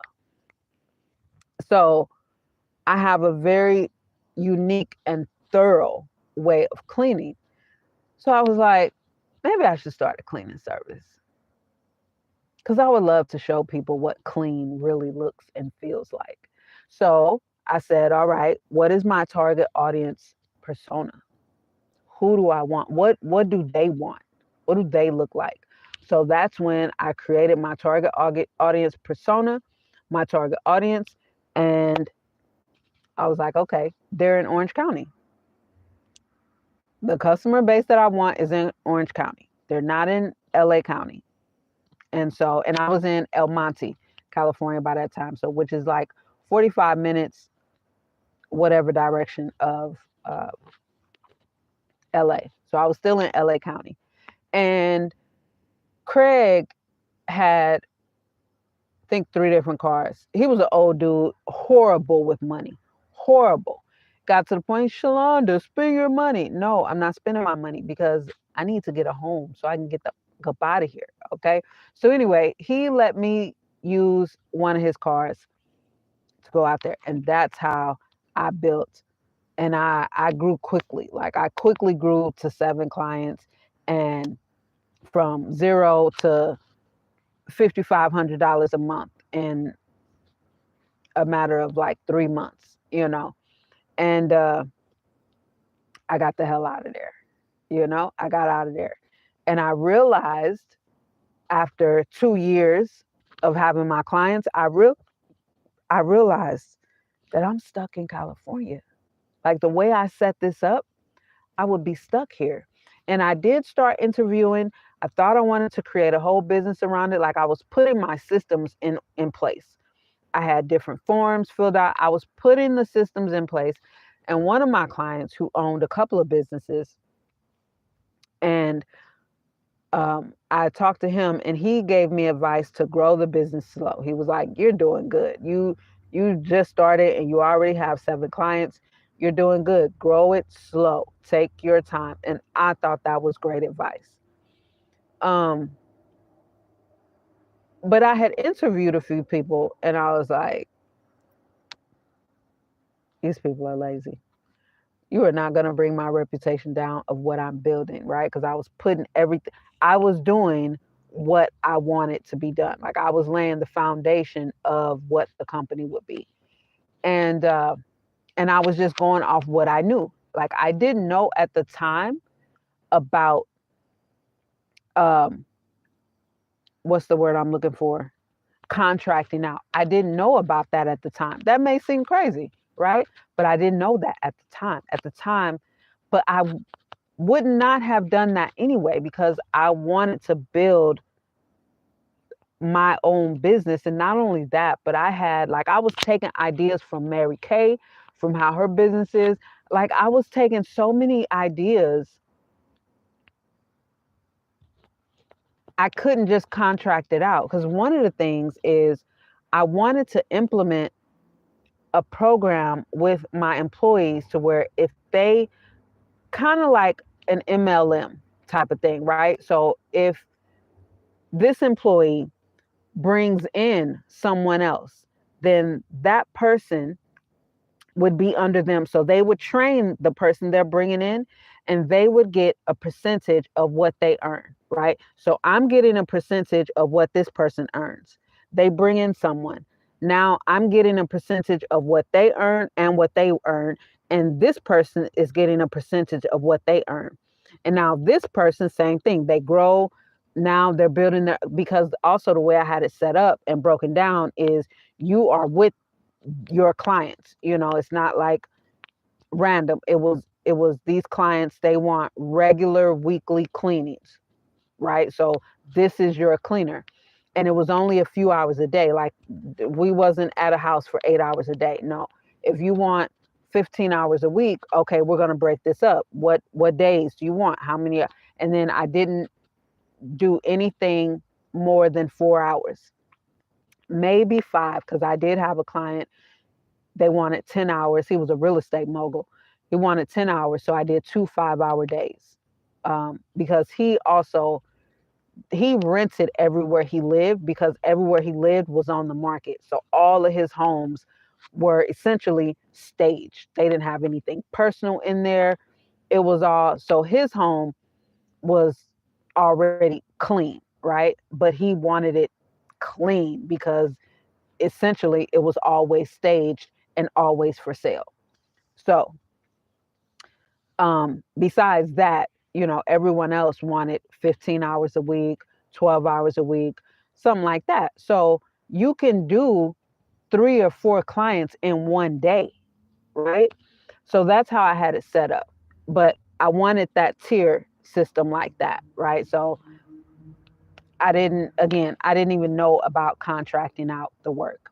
So I have a very unique and thorough way of cleaning. So I was like, maybe I should start a cleaning service because I would love to show people what clean really looks and feels like. So I said, all right, what is my target audience persona? Who do I want? What do they want? What do they look like? So that's when I created my target audience persona, my target audience, and I was like, okay, they're in Orange County. The customer base that I want is in Orange County. They're not in LA County. And I was in El Monte, California by that time. So which is like 45 minutes whatever direction of LA. So I was still in LA County. And Craig had, I think, 3 different cars. He was an old dude, horrible with money. Horrible. Got to the point, Shalanda, spend your money. No, I'm not spending my money because I need to get a home so I can get the up out of here. Okay. So anyway, he let me use one of his cars to go out there. And that's how I built. And I grew quickly. Like I quickly grew to 7 clients, and from zero to $5,500 a month in a matter of like 3 months, And I got the hell out of there. I got out of there. And I realized after 2 years of having my clients, I realized that I'm stuck in California. Like the way I set this up, I would be stuck here. And I did start interviewing. I thought I wanted to create a whole business around it. Like I was putting my systems in place. I had different forms filled out. I was putting the systems in place. And one of my clients who owned a couple of businesses, and I talked to him, and he gave me advice to grow the business slow. He was like, "You're doing good. You just started and you already have 7 clients. You're doing good. Grow it slow. Take your time." And I thought that was great advice. Um, but I had interviewed a few people, and I was like, these people are lazy. You are not going to bring my reputation down of what I'm building, right? Because I was putting everything, I was doing what I wanted to be done. Like I was laying the foundation of what the company would be. And I was just going off what I knew. Like I didn't know at the time about um what's the word I'm looking for? Contracting out. I didn't know about that at the time. That may seem crazy, right? But I didn't know that at the time. But I would not have done that anyway because I wanted to build my own business. And not only that, but I was taking ideas from Mary Kay, from how her business is. Like I was taking so many ideas. I couldn't just contract it out because one of the things is I wanted to implement a program with my employees to where if they kind of like an MLM type of thing, right? So if this employee brings in someone else, then that person would be under them. So they would train the person they're bringing in and they would get a percentage of what they earn, right? So I'm getting a percentage of what this person earns. They bring in someone. Now I'm getting a percentage of what they earn and what they earn. And this person is getting a percentage of what they earn. And now this person, same thing. They grow. Now they're building their, because also the way I had it set up and broken down is you are with your clients. It's not like random. It was these clients, they want regular weekly cleanings, right? So this is your cleaner. And it was only a few hours a day. Like we wasn't at a house for 8 hours a day. No. If you want 15 hours a week, okay, we're going to break this up. What days do you want? How many? And then I didn't do anything more than 4 hours, maybe 5, because I did have a client. They wanted 10 hours. He was a real estate mogul. He wanted 10 hours. So I did 2 5-hour days because he rented everywhere he lived because everywhere he lived was on the market. So all of his homes were essentially staged. They didn't have anything personal in there. It was all, so his home was already clean, right? But he wanted it clean because essentially it was always staged and always for sale. So besides that, everyone else wanted 15 hours a week, 12 hours a week, something like that. So you can do 3 or 4 clients in one day, right? So that's how I had it set up. But I wanted that tier system like that, right? So I didn't even know about contracting out the work.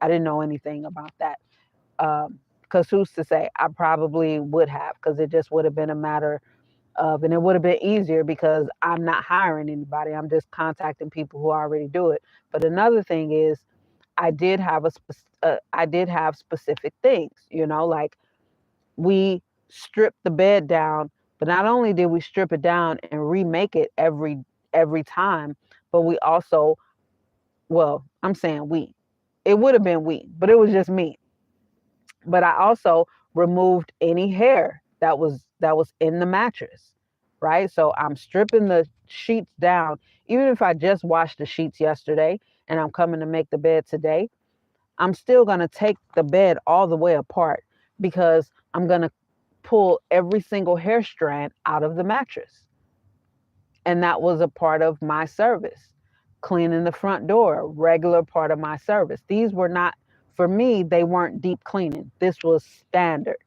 I didn't know anything about that. Because Because who's to say? I probably would have, because it just would have been a matter of, and it would have been easier because I'm not hiring anybody. I'm just contacting people who already do it. But another thing is, I did have specific things, like we stripped the bed down, but not only did we strip it down and remake it every time, but we also, well, I'm saying we. It would have been we, but it was just me. But I also removed any hair that was in the mattress, right? So I'm stripping the sheets down. Even if I just washed the sheets yesterday and I'm coming to make the bed today, I'm still going to take the bed all the way apart because I'm going to pull every single hair strand out of the mattress. And that was a part of my service. Cleaning the front door, a regular part of my service. These were not, for me, they weren't deep cleaning. This was standard.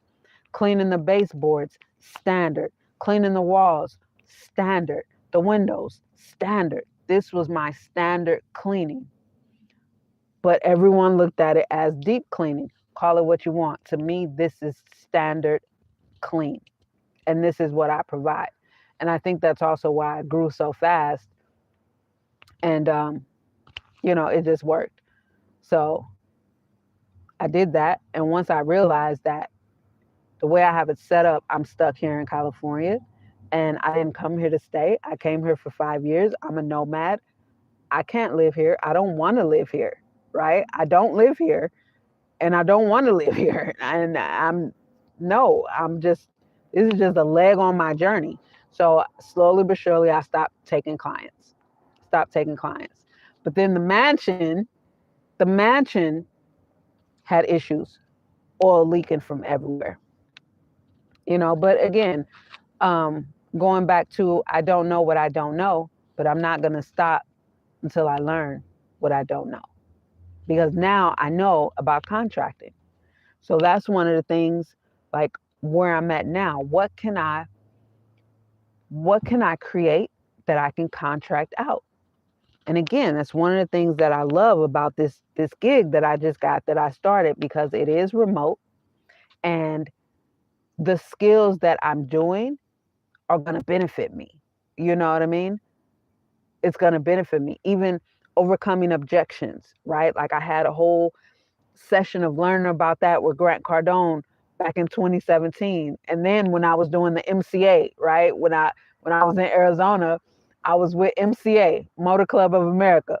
Cleaning the baseboards, standard. Cleaning the walls, standard. The windows, standard. This was my standard cleaning. But everyone looked at it as deep cleaning. Call it what you want. To me, this is standard clean. And this is what I provide. And I think that's also why I grew so fast. And, it just worked. So I did that. And once I realized that the way I have it set up, I'm stuck here in California. And I didn't come here to stay. I came here for 5 years. I'm a nomad. I can't live here. I don't want to live here, right? I don't live here. And I don't want to live here. And this is just a leg on my journey. So slowly but surely, I stopped taking clients. But then the mansion had issues, oil leaking from everywhere. But again, going back to, I don't know what I don't know, but I'm not going to stop until I learn what I don't know. Because now I know about contracting. So that's one of the things, like where I'm at now. What can I create that I can contract out? And again, that's one of the things that I love about this gig that I just got, that I started, because it is remote, and the skills that I'm doing are going to benefit me. You know what I mean? It's going to benefit me. Even overcoming objections, right? Like I had a whole session of learning about that with Grant Cardone back in 2017. And then when I was doing the MCA, right? When I was in Arizona, I was with MCA, Motor Club of America.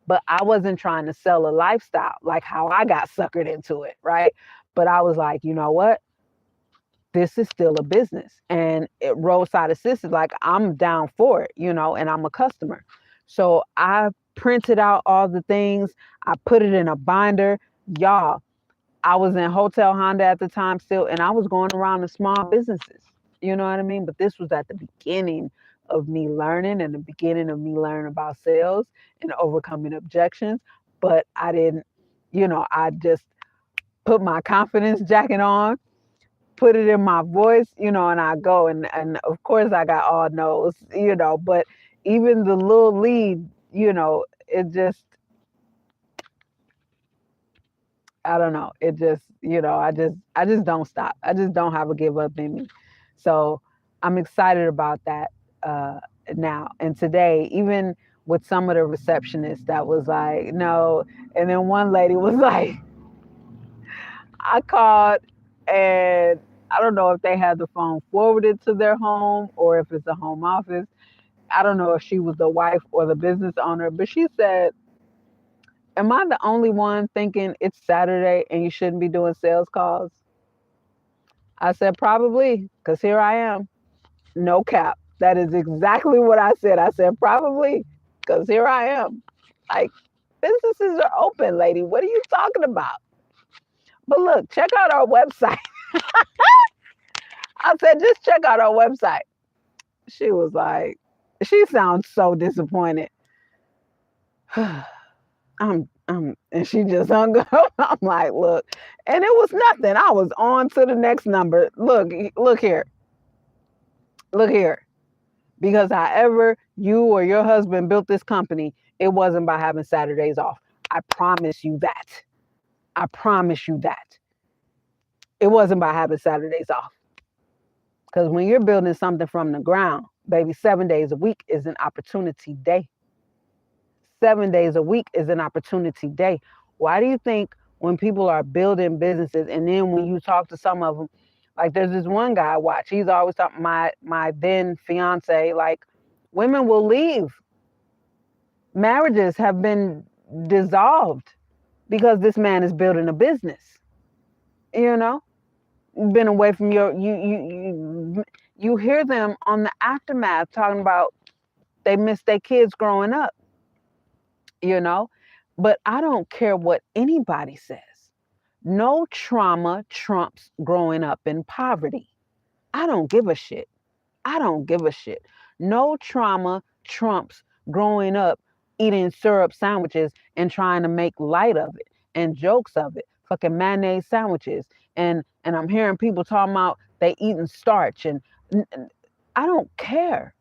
But I wasn't trying to sell a lifestyle like how I got suckered into it, right? But I was like, you know what? This is still a business. And roadside assisted, like I'm down for it, and I'm a customer. So I printed out all the things. I put it in a binder. Y'all, I was in Hotel Honda at the time still, and I was going around to small businesses. You know what I mean? But this was at the beginning of me learning, and the beginning of me learning about sales and overcoming objections. But I didn't, I just put my confidence jacket on, put it in my voice, and I go, and of course I got all no's, but even the little lead, it just, I don't know. It just, I just don't stop. I just don't have a give up in me. So I'm excited about that now. And today, even with some of the receptionists that was like, no. And then one lady was like, I called, and I don't know if they had the phone forwarded to their home or if it's a home office. I don't know if she was the wife or the business owner, but she said, am I the only one thinking it's Saturday and you shouldn't be doing sales calls? I said, probably, because here I am. No cap. That is exactly what I said. I said, probably, because here I am. Like, businesses are open, lady. What are you talking about? But look, check out our website. I said, just check out our website. She was like, she sounds so disappointed. And she just hung up. I'm like, look, and it was nothing. I was on to the next number. Look here. Because however you or your husband built this company, it wasn't by having Saturdays off. I promise you that. It wasn't by having Saturdays off. Because when you're building something from the ground, baby, 7 days a week is an opportunity day. 7 days a week is an opportunity day. Why do you think when people are building businesses, and then when you talk to some of them, like there's this one guy I watch, he's always talking, my then fiance, like women will leave. Marriages have been dissolved because this man is building a business. You know, been away from you hear them on the aftermath talking about they miss their kids growing up, you know. But I don't care what anybody says. No trauma trumps growing up in poverty. I don't give a shit. I don't give a shit. No trauma trumps growing up eating syrup sandwiches and trying to make light of it and jokes of it. Fucking mayonnaise sandwiches. And I'm hearing people talking about they eating starch and I don't care.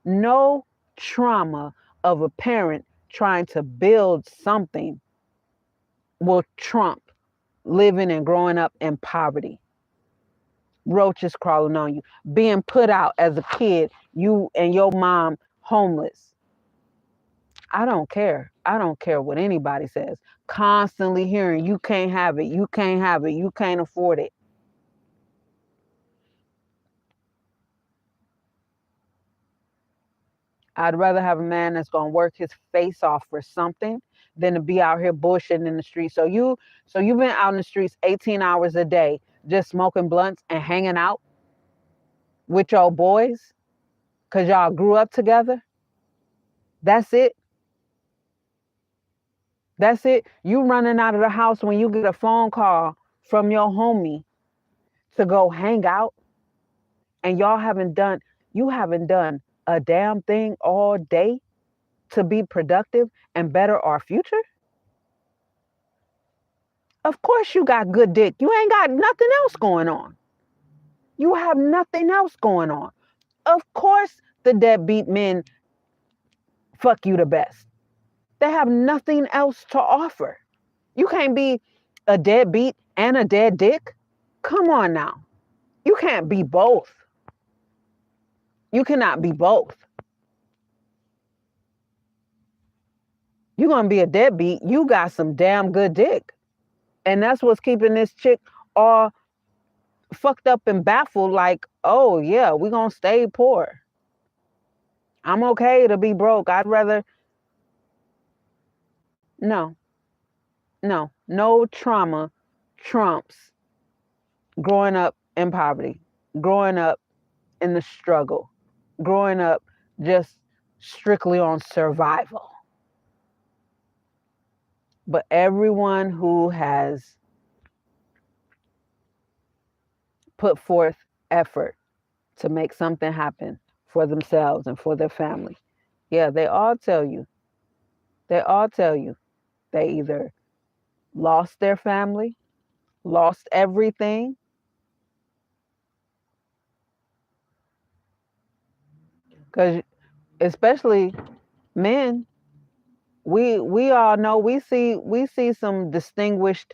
No trauma of a parent trying to build something will trump living and growing up in poverty. Roaches crawling on you, being put out as a kid, you and your mom homeless. I don't care. I don't care what anybody says. Constantly hearing you can't have it, you can't have it, you can't afford it. I'd rather have a man that's gonna work his face off for something than to be out here bullshitting in the street. So you've been out in the streets 18 hours a day just smoking blunts and hanging out with your boys because y'all grew up together. That's it. That's it. You running out of the house when you get a phone call from your homie to go hang out, and you haven't done a damn thing all day to be productive and better our future. Of course you got good dick. You ain't got nothing else going on. You have nothing else going on. Of course the deadbeat men fuck you the best. They have nothing else to offer. You can't be a deadbeat and a dead dick. Come on now. You can't be both. You cannot be both. You're going to be a deadbeat. You got some damn good dick. And that's what's keeping this chick all fucked up and baffled like, oh, yeah, we're going to stay poor. I'm okay to be broke. I'd rather. No, no trauma trumps growing up in poverty, growing up in the struggle, growing up just strictly on survival. But everyone who has put forth effort to make something happen for themselves and for their family, yeah, they all tell you they either lost their family, lost everything, because especially men, we all know we see some distinguished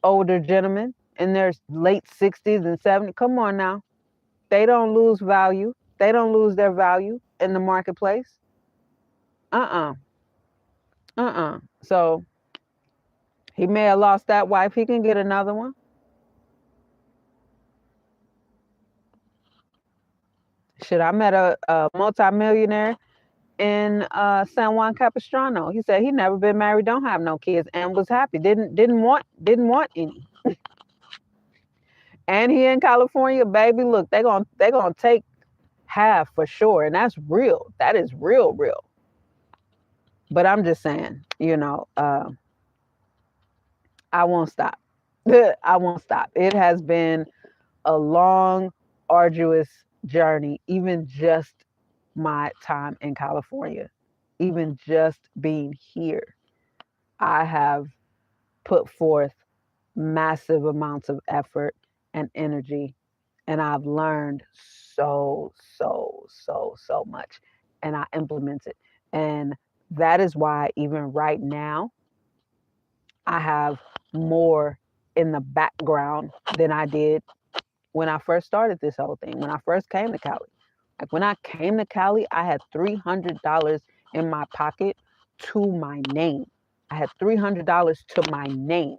older gentlemen in their late 60s and 70s. Come on now. They don't lose value. They don't lose their value in the marketplace. Uh-uh. Uh-uh. So he may have lost that wife. He can get another one. Shit, I met a multimillionaire in San Juan Capistrano. He said he never been married, don't have no kids, and was happy. Didn't want any. And he in California, baby. Look, they gonna take half for sure, and that's real. That is real, real. But I'm just saying, I won't stop. I won't stop. It has been a long, arduous journey, even just my time in California, even just being here. I have put forth massive amounts of effort and energy, and I've learned so much, and I implement it. And that is why, even right now, I have more in the background than I did when I first started this whole thing, when I first came to Cali. Like when I came to Cali, I had $300 in my pocket to my name. I had $300 to my name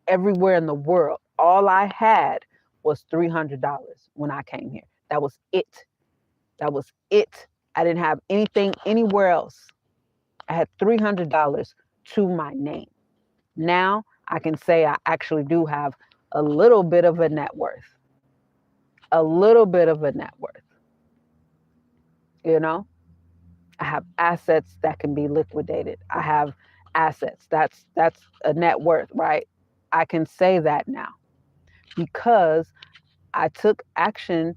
everywhere in the world. All I had was $300 when I came here. That was it. That was it. I didn't have anything anywhere else. I had $300 to my name. Now I can say I actually do have a little bit of a net worth. A little bit of a net worth. You know, I have assets that can be liquidated. I have assets. That's a net worth, right? I can say that now because I took action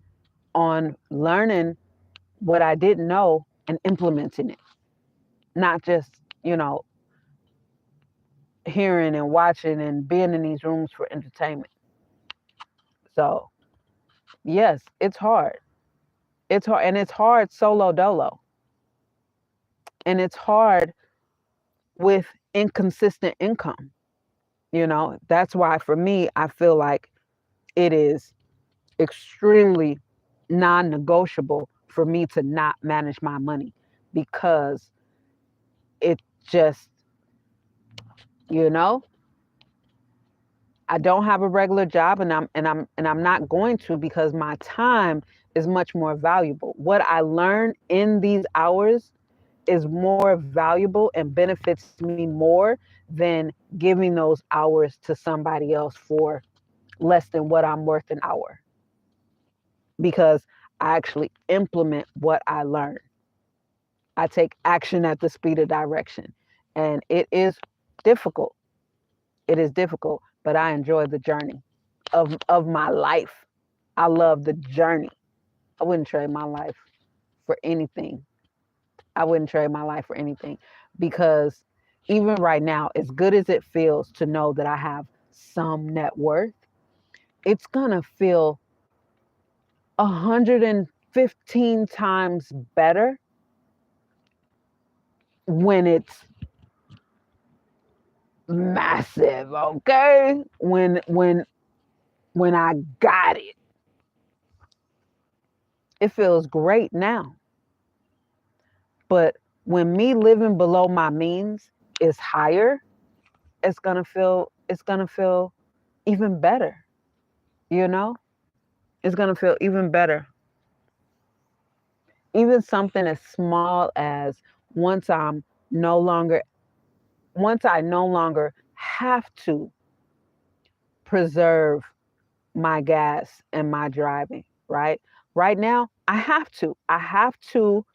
on learning what I didn't know and implementing it. Not just, you know, hearing and watching and being in these rooms for entertainment. So, yes, it's hard. It's hard. And it's hard solo dolo. And it's hard with inconsistent income. You know, that's why for me, I feel like it is extremely non negotiable for me to not manage my money because it just, you know, I don't have a regular job and I'm not going to because my time is much more valuable. What I learn in these hours is more valuable and benefits me more than giving those hours to somebody else for less than what I'm worth an hour because I actually implement what I learn. I take action at the speed of direction. And it is difficult. It is difficult, but I enjoy the journey of my life. I love the journey. I wouldn't trade my life for anything. I wouldn't trade my life for anything because even right now, as good as it feels to know that I have some net worth, it's going to feel 115 times better when it's massive, okay? When I got it. It feels great now. But when me living below my means is higher, it's gonna feel even better, you know? It's gonna feel even better. Even something as small as once I'm no longer once I no longer have to preserve my gas and my driving, right? Right now, I have to. I have to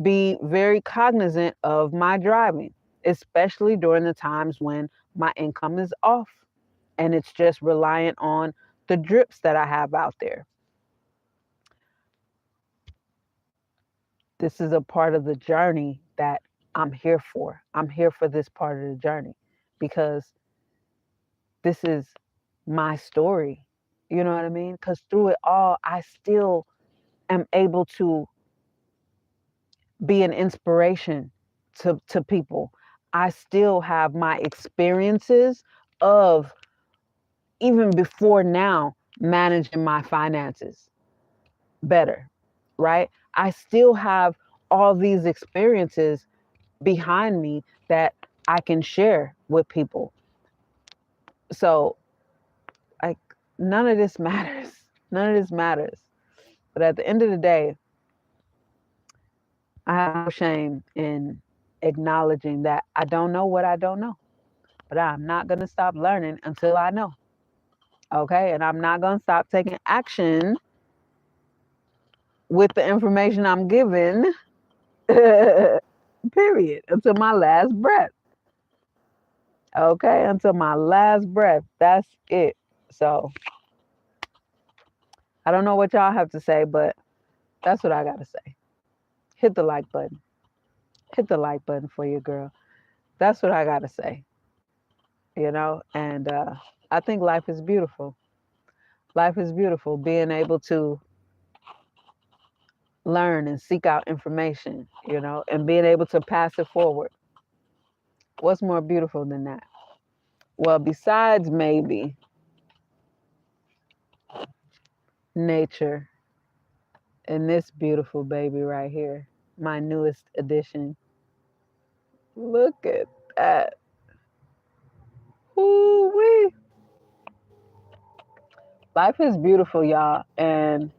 be very cognizant of my driving, especially during the times when my income is off and it's just reliant on the drips that I have out there. This is a part of the journey that I'm here for. I'm here for this part of the journey because this is my story. You know what I mean? Because through it all, I still am able to be an inspiration to people. I still have my experiences of even before now managing my finances better, right? I still have all these experiences behind me that I can share with people. So, like, none of this matters. None of this matters. But at the end of the day, I have no shame in acknowledging that I don't know what I don't know. But I'm not going to stop learning until I know. Okay. And I'm not going to stop taking action with the information I'm given, period, until my last breath. Okay. Until my last breath. That's it. So I don't know what y'all have to say, but that's what I got to say. Hit the like button. Hit the like button for your girl. That's what I got to say, you know? And I think life is beautiful. Life is beautiful. Being able to learn and seek out information, you know, and being able to pass it forward. What's more beautiful than that? Well, besides maybe nature and this beautiful baby right here, my newest addition. Look at that. Ooh-wee. Life is beautiful, y'all. And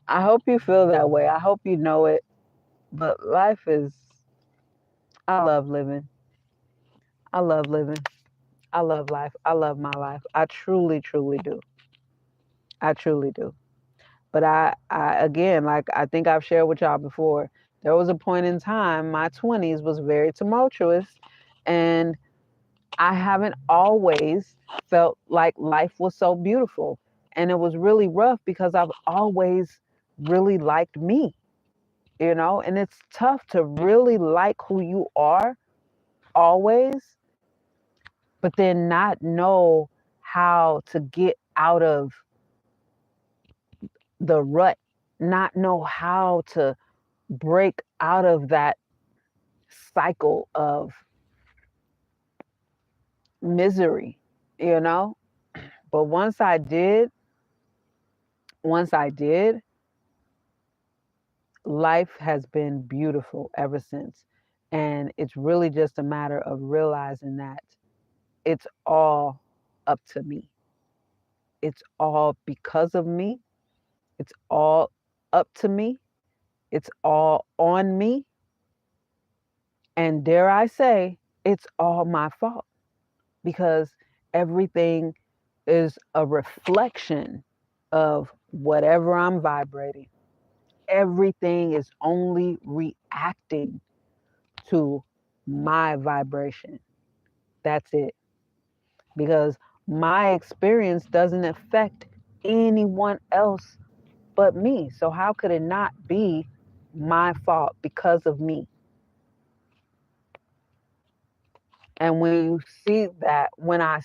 I hope you feel that way. I hope you know it. But life is, I love living. I love living. I love life. I love my life. I truly, truly do. I truly do. But I again, like I think I've shared with y'all before, there was a point in time, my 20s was very tumultuous, and I haven't always felt like life was so beautiful. And it was really rough because I've always really liked me, and it's tough to really like who you are always, but then not know how to get out of the rut, not know how to break out of that cycle of misery, you know? But once I did, life has been beautiful ever since. And it's really just a matter of realizing that it's all up to me. It's all because of me. It's all up to me. It's all on me. And dare I say, it's all my fault because everything is a reflection of whatever I'm vibrating. Everything is only reacting to my vibration. That's it. Because my experience doesn't affect anyone else but me. So how could it not be my fault because of me? And when you see that, when I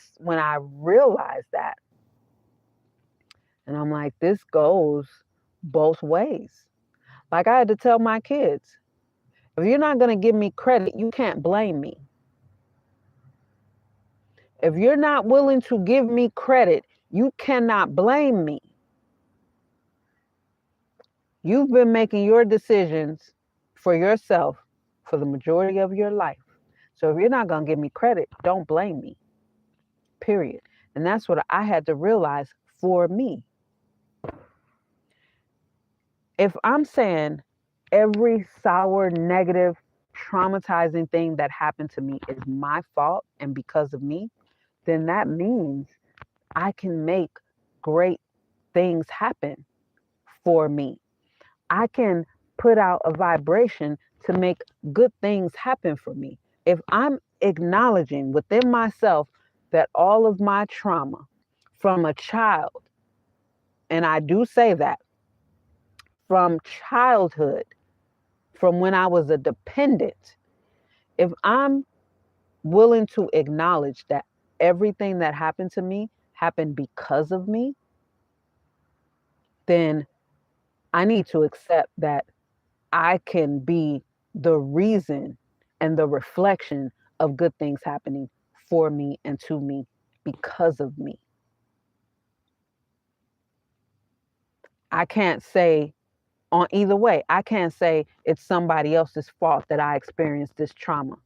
realize that, and I'm like, this goes both ways. Like I had to tell my kids, if you're not going to give me credit, you can't blame me. If you're not willing to give me credit, you cannot blame me. You've been making your decisions for yourself for the majority of your life. So if you're not going to give me credit, don't blame me. Period. And that's what I had to realize for me. If I'm saying every sour, negative, traumatizing thing that happened to me is my fault and because of me, then that means I can make great things happen for me. I can put out a vibration to make good things happen for me. If I'm acknowledging within myself that all of my trauma from a child, and I do say that, from childhood, from when I was a dependent, if I'm willing to acknowledge that everything that happened to me happened because of me, then I need to accept that I can be the reason and the reflection of good things happening for me and to me because of me. I can't say on either way, I can't say it's somebody else's fault that I experienced this trauma.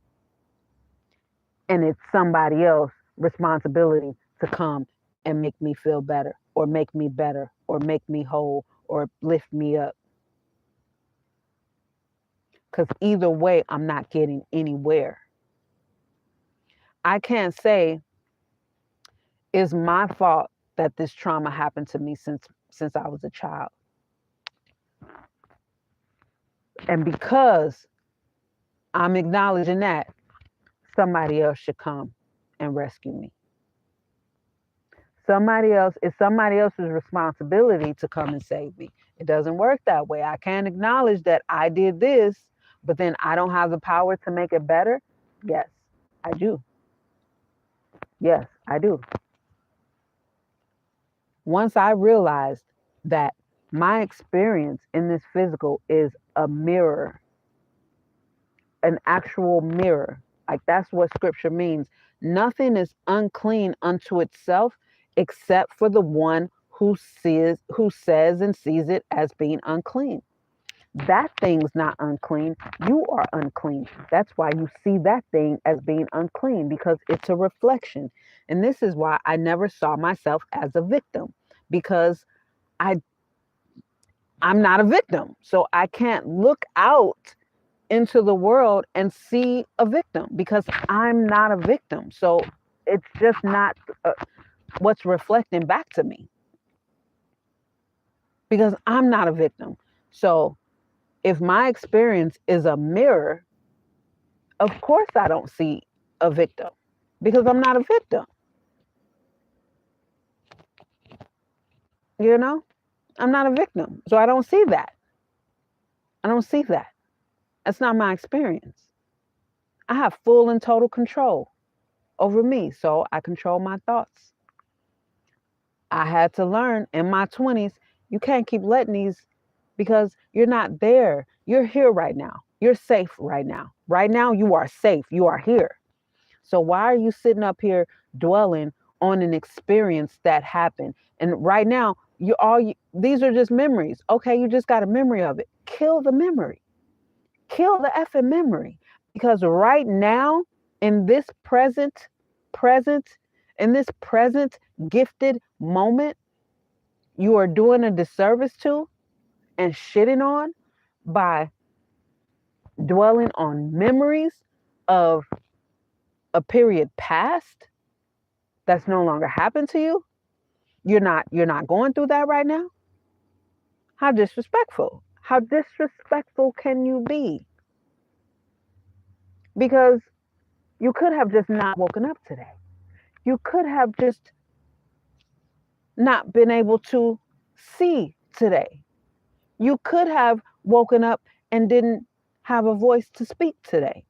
And it's somebody else's responsibility to come and make me feel better or make me better or make me whole or lift me up. Because either way, I'm not getting anywhere. I can't say it's my fault that this trauma happened to me since I was a child. And because I'm acknowledging that, somebody else should come and rescue me. It's somebody else's responsibility to come and save me. It doesn't work that way. I can't acknowledge that I did this, but then I don't have the power to make it better. Yes, I do. Yes, I do. Once I realized that my experience in this physical is a mirror, an actual mirror, like that's what scripture means, Nothing is unclean unto itself except for the one who says and sees it as being unclean. That thing's not unclean. You are unclean. That's why you see that thing as being unclean, because it's a reflection. And this is why I never saw myself as a victim, because I I'm not a victim. So I can't look out into the world and see a victim, because I'm not a victim. So it's just not what's reflecting back to me, because I'm not a victim. So if my experience is a mirror, of course I don't see a victim, because I'm not a victim. You know, I'm not a victim. So I don't see that. I don't see that. That's not my experience. I have full and total control over me. So I control my thoughts. I had to learn in my 20s, you can't keep letting these, because you're not there. You're here right now. You're safe right now. Right now, you are safe. You are here. So why are you sitting up here dwelling on an experience that happened? And right now, these are just memories. Okay, you just got a memory of it. Kill the memory. Kill the effing memory. Because right now, in this present, in this present gifted moment, you are doing a disservice to and shitting on by dwelling on memories of a period past that's no longer happened to you. You're not going through that right now. How disrespectful. How disrespectful can you be? Because you could have just not woken up today. You could have just not been able to see today. You could have woken up and didn't have a voice to speak today.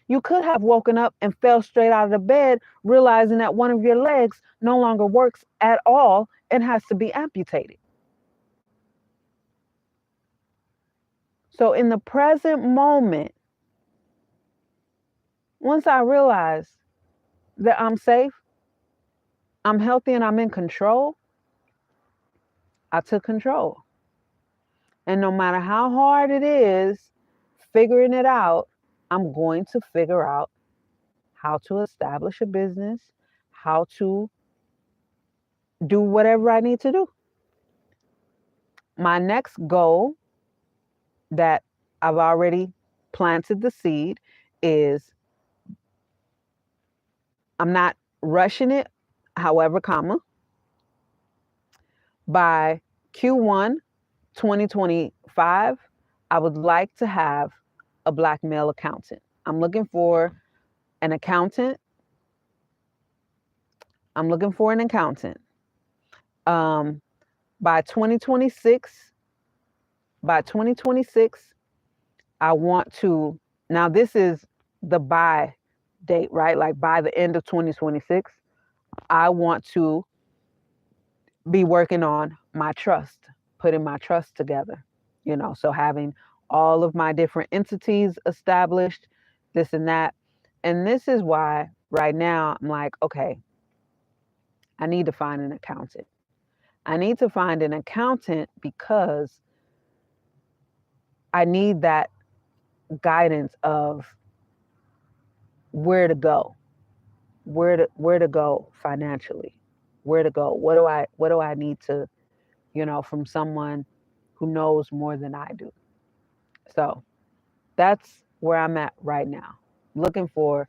You could have woken up and fell straight out of the bed, realizing that one of your legs no longer works at all and has to be amputated. So, in the present moment, once I realized that I'm safe, I'm healthy, and I'm in control, I took control. And no matter how hard it is figuring it out, I'm going to figure out how to establish a business, how to do whatever I need to do. My next goal that I've already planted the seed is, I'm not rushing it, however, by Q1 2025, I would like to have a Black male accountant. I'm looking for an accountant. I'm looking for an accountant. By 2026, I want to, now this is the buy date, right? Like by the end of 2026, I want to be working on my trust, putting my trust together, so having all of my different entities established, this and that. And this is why right now I'm like, okay, I need to find an accountant. I need to find an accountant because I need that guidance of where to go, where to go financially, where to go. What do I need to, from someone who knows more than I do. So that's where I'm at right now, looking for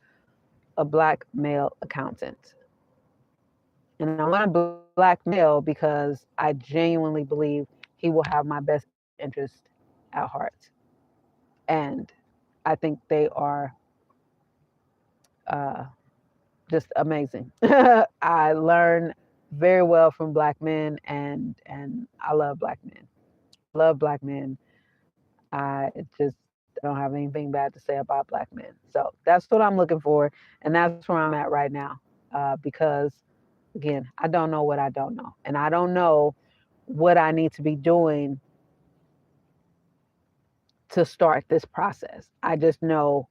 a Black male accountant. And I want a Black male because I genuinely believe he will have my best interest at heart. And I think they are uh, just amazing. I learn very well from Black men, and I love Black men. Love Black men. I just don't have anything bad to say about Black men. So that's what I'm looking for, and that's where I'm at right now. Because again, I don't know what I don't know, and I don't know what I need to be doing to start this process. I just know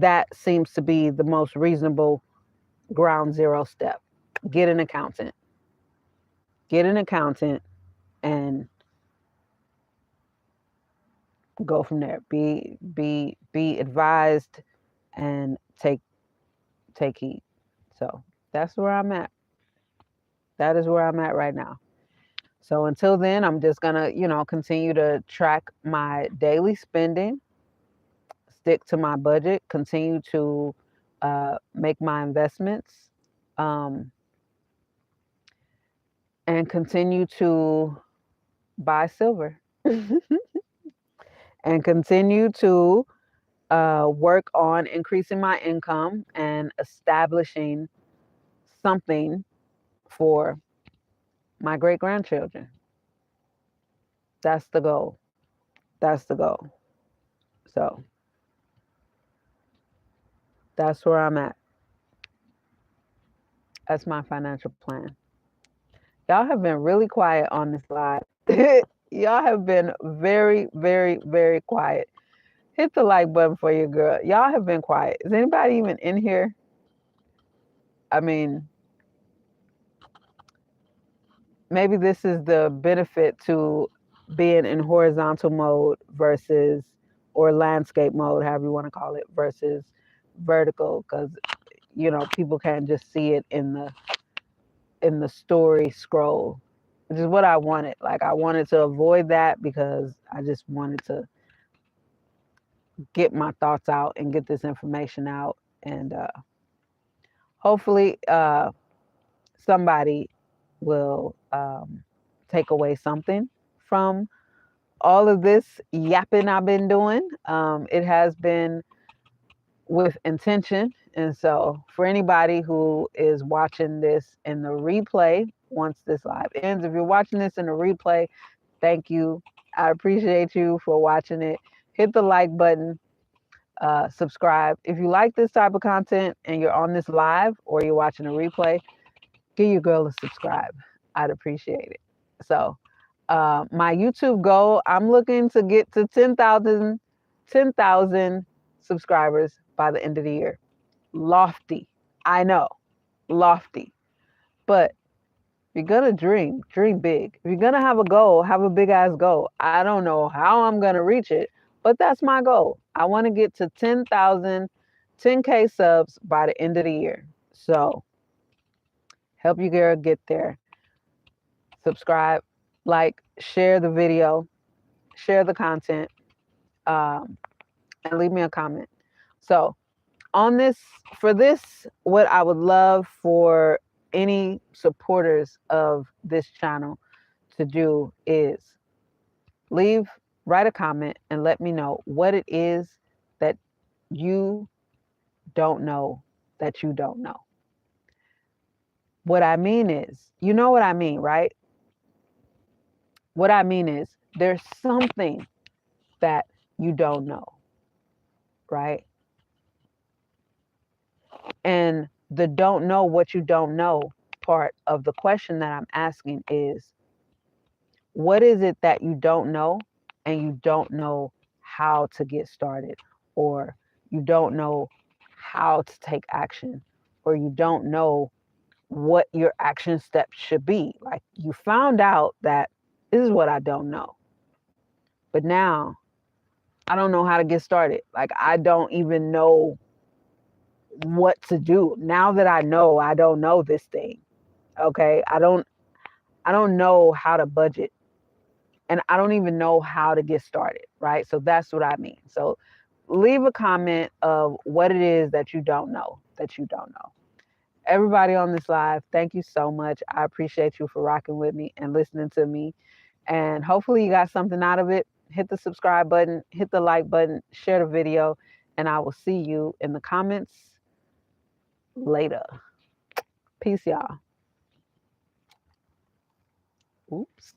that seems to be the most reasonable ground zero step. Get an accountant. Get an accountant and go from there. Be advised and take heed. So that's where I'm at. That is where I'm at right now. So until then, I'm just gonna, continue to track my daily spending, stick to my budget, continue to make my investments, um, and continue to buy silver and continue to work on increasing my income and establishing something for my great grandchildren. That's the goal. That's the goal. So that's where I'm at. That's my financial plan. Y'all have been really quiet on this live. Y'all have been very, very, very quiet. Hit the like button for your girl. Y'all have been quiet. Is anybody even in here? I mean, maybe this is the benefit to being in horizontal mode versus, or landscape mode, however you want to call it, versus vertical, because people can't just see it in the story scroll, which is what I wanted. Like, I wanted to avoid that because I just wanted to get my thoughts out and get this information out, and hopefully somebody will take away something from all of this yapping I've been doing. It has been with intention. And so for anybody who is watching this in the replay, once this live ends, if you're watching this in the replay, thank you. I appreciate you for watching it. Hit the like button, subscribe. If you like this type of content and you're on this live or you're watching a replay, give your girl a subscribe. I'd appreciate it. So my YouTube goal, I'm looking to get to 10,000 subscribers by the end of the year. Lofty. I know. Lofty. But if you're going to dream big. If you're going to have a goal, have a big ass goal. I don't know how I'm going to reach it, but that's my goal. I want to get to 10K subs by the end of the year. So help you girl get there. Subscribe, like, share the video, share the content, and leave me a comment. So for this, what I would love for any supporters of this channel to do is write a comment and let me know what it is that you don't know that you don't know. What I mean is, you know what I mean, right? What I mean is there's something that you don't know, right? And the don't know what you don't know part of the question that I'm asking is, what is it that you don't know and you don't know how to get started, or you don't know how to take action, or you don't know what your action steps should be? Like, you found out that this is what I don't know, but now I don't know how to get started. Like, I don't even know what to do. Now that I know, I don't know this thing. Okay. I don't know how to budget, and I don't even know how to get started. Right. So that's what I mean. So leave a comment of what it is that you don't know, Everybody on this live, thank you so much. I appreciate you for rocking with me and listening to me. And hopefully you got something out of it. Hit the subscribe button, hit the like button, share the video, and I will see you in the comments later. Peace, y'all. Oops.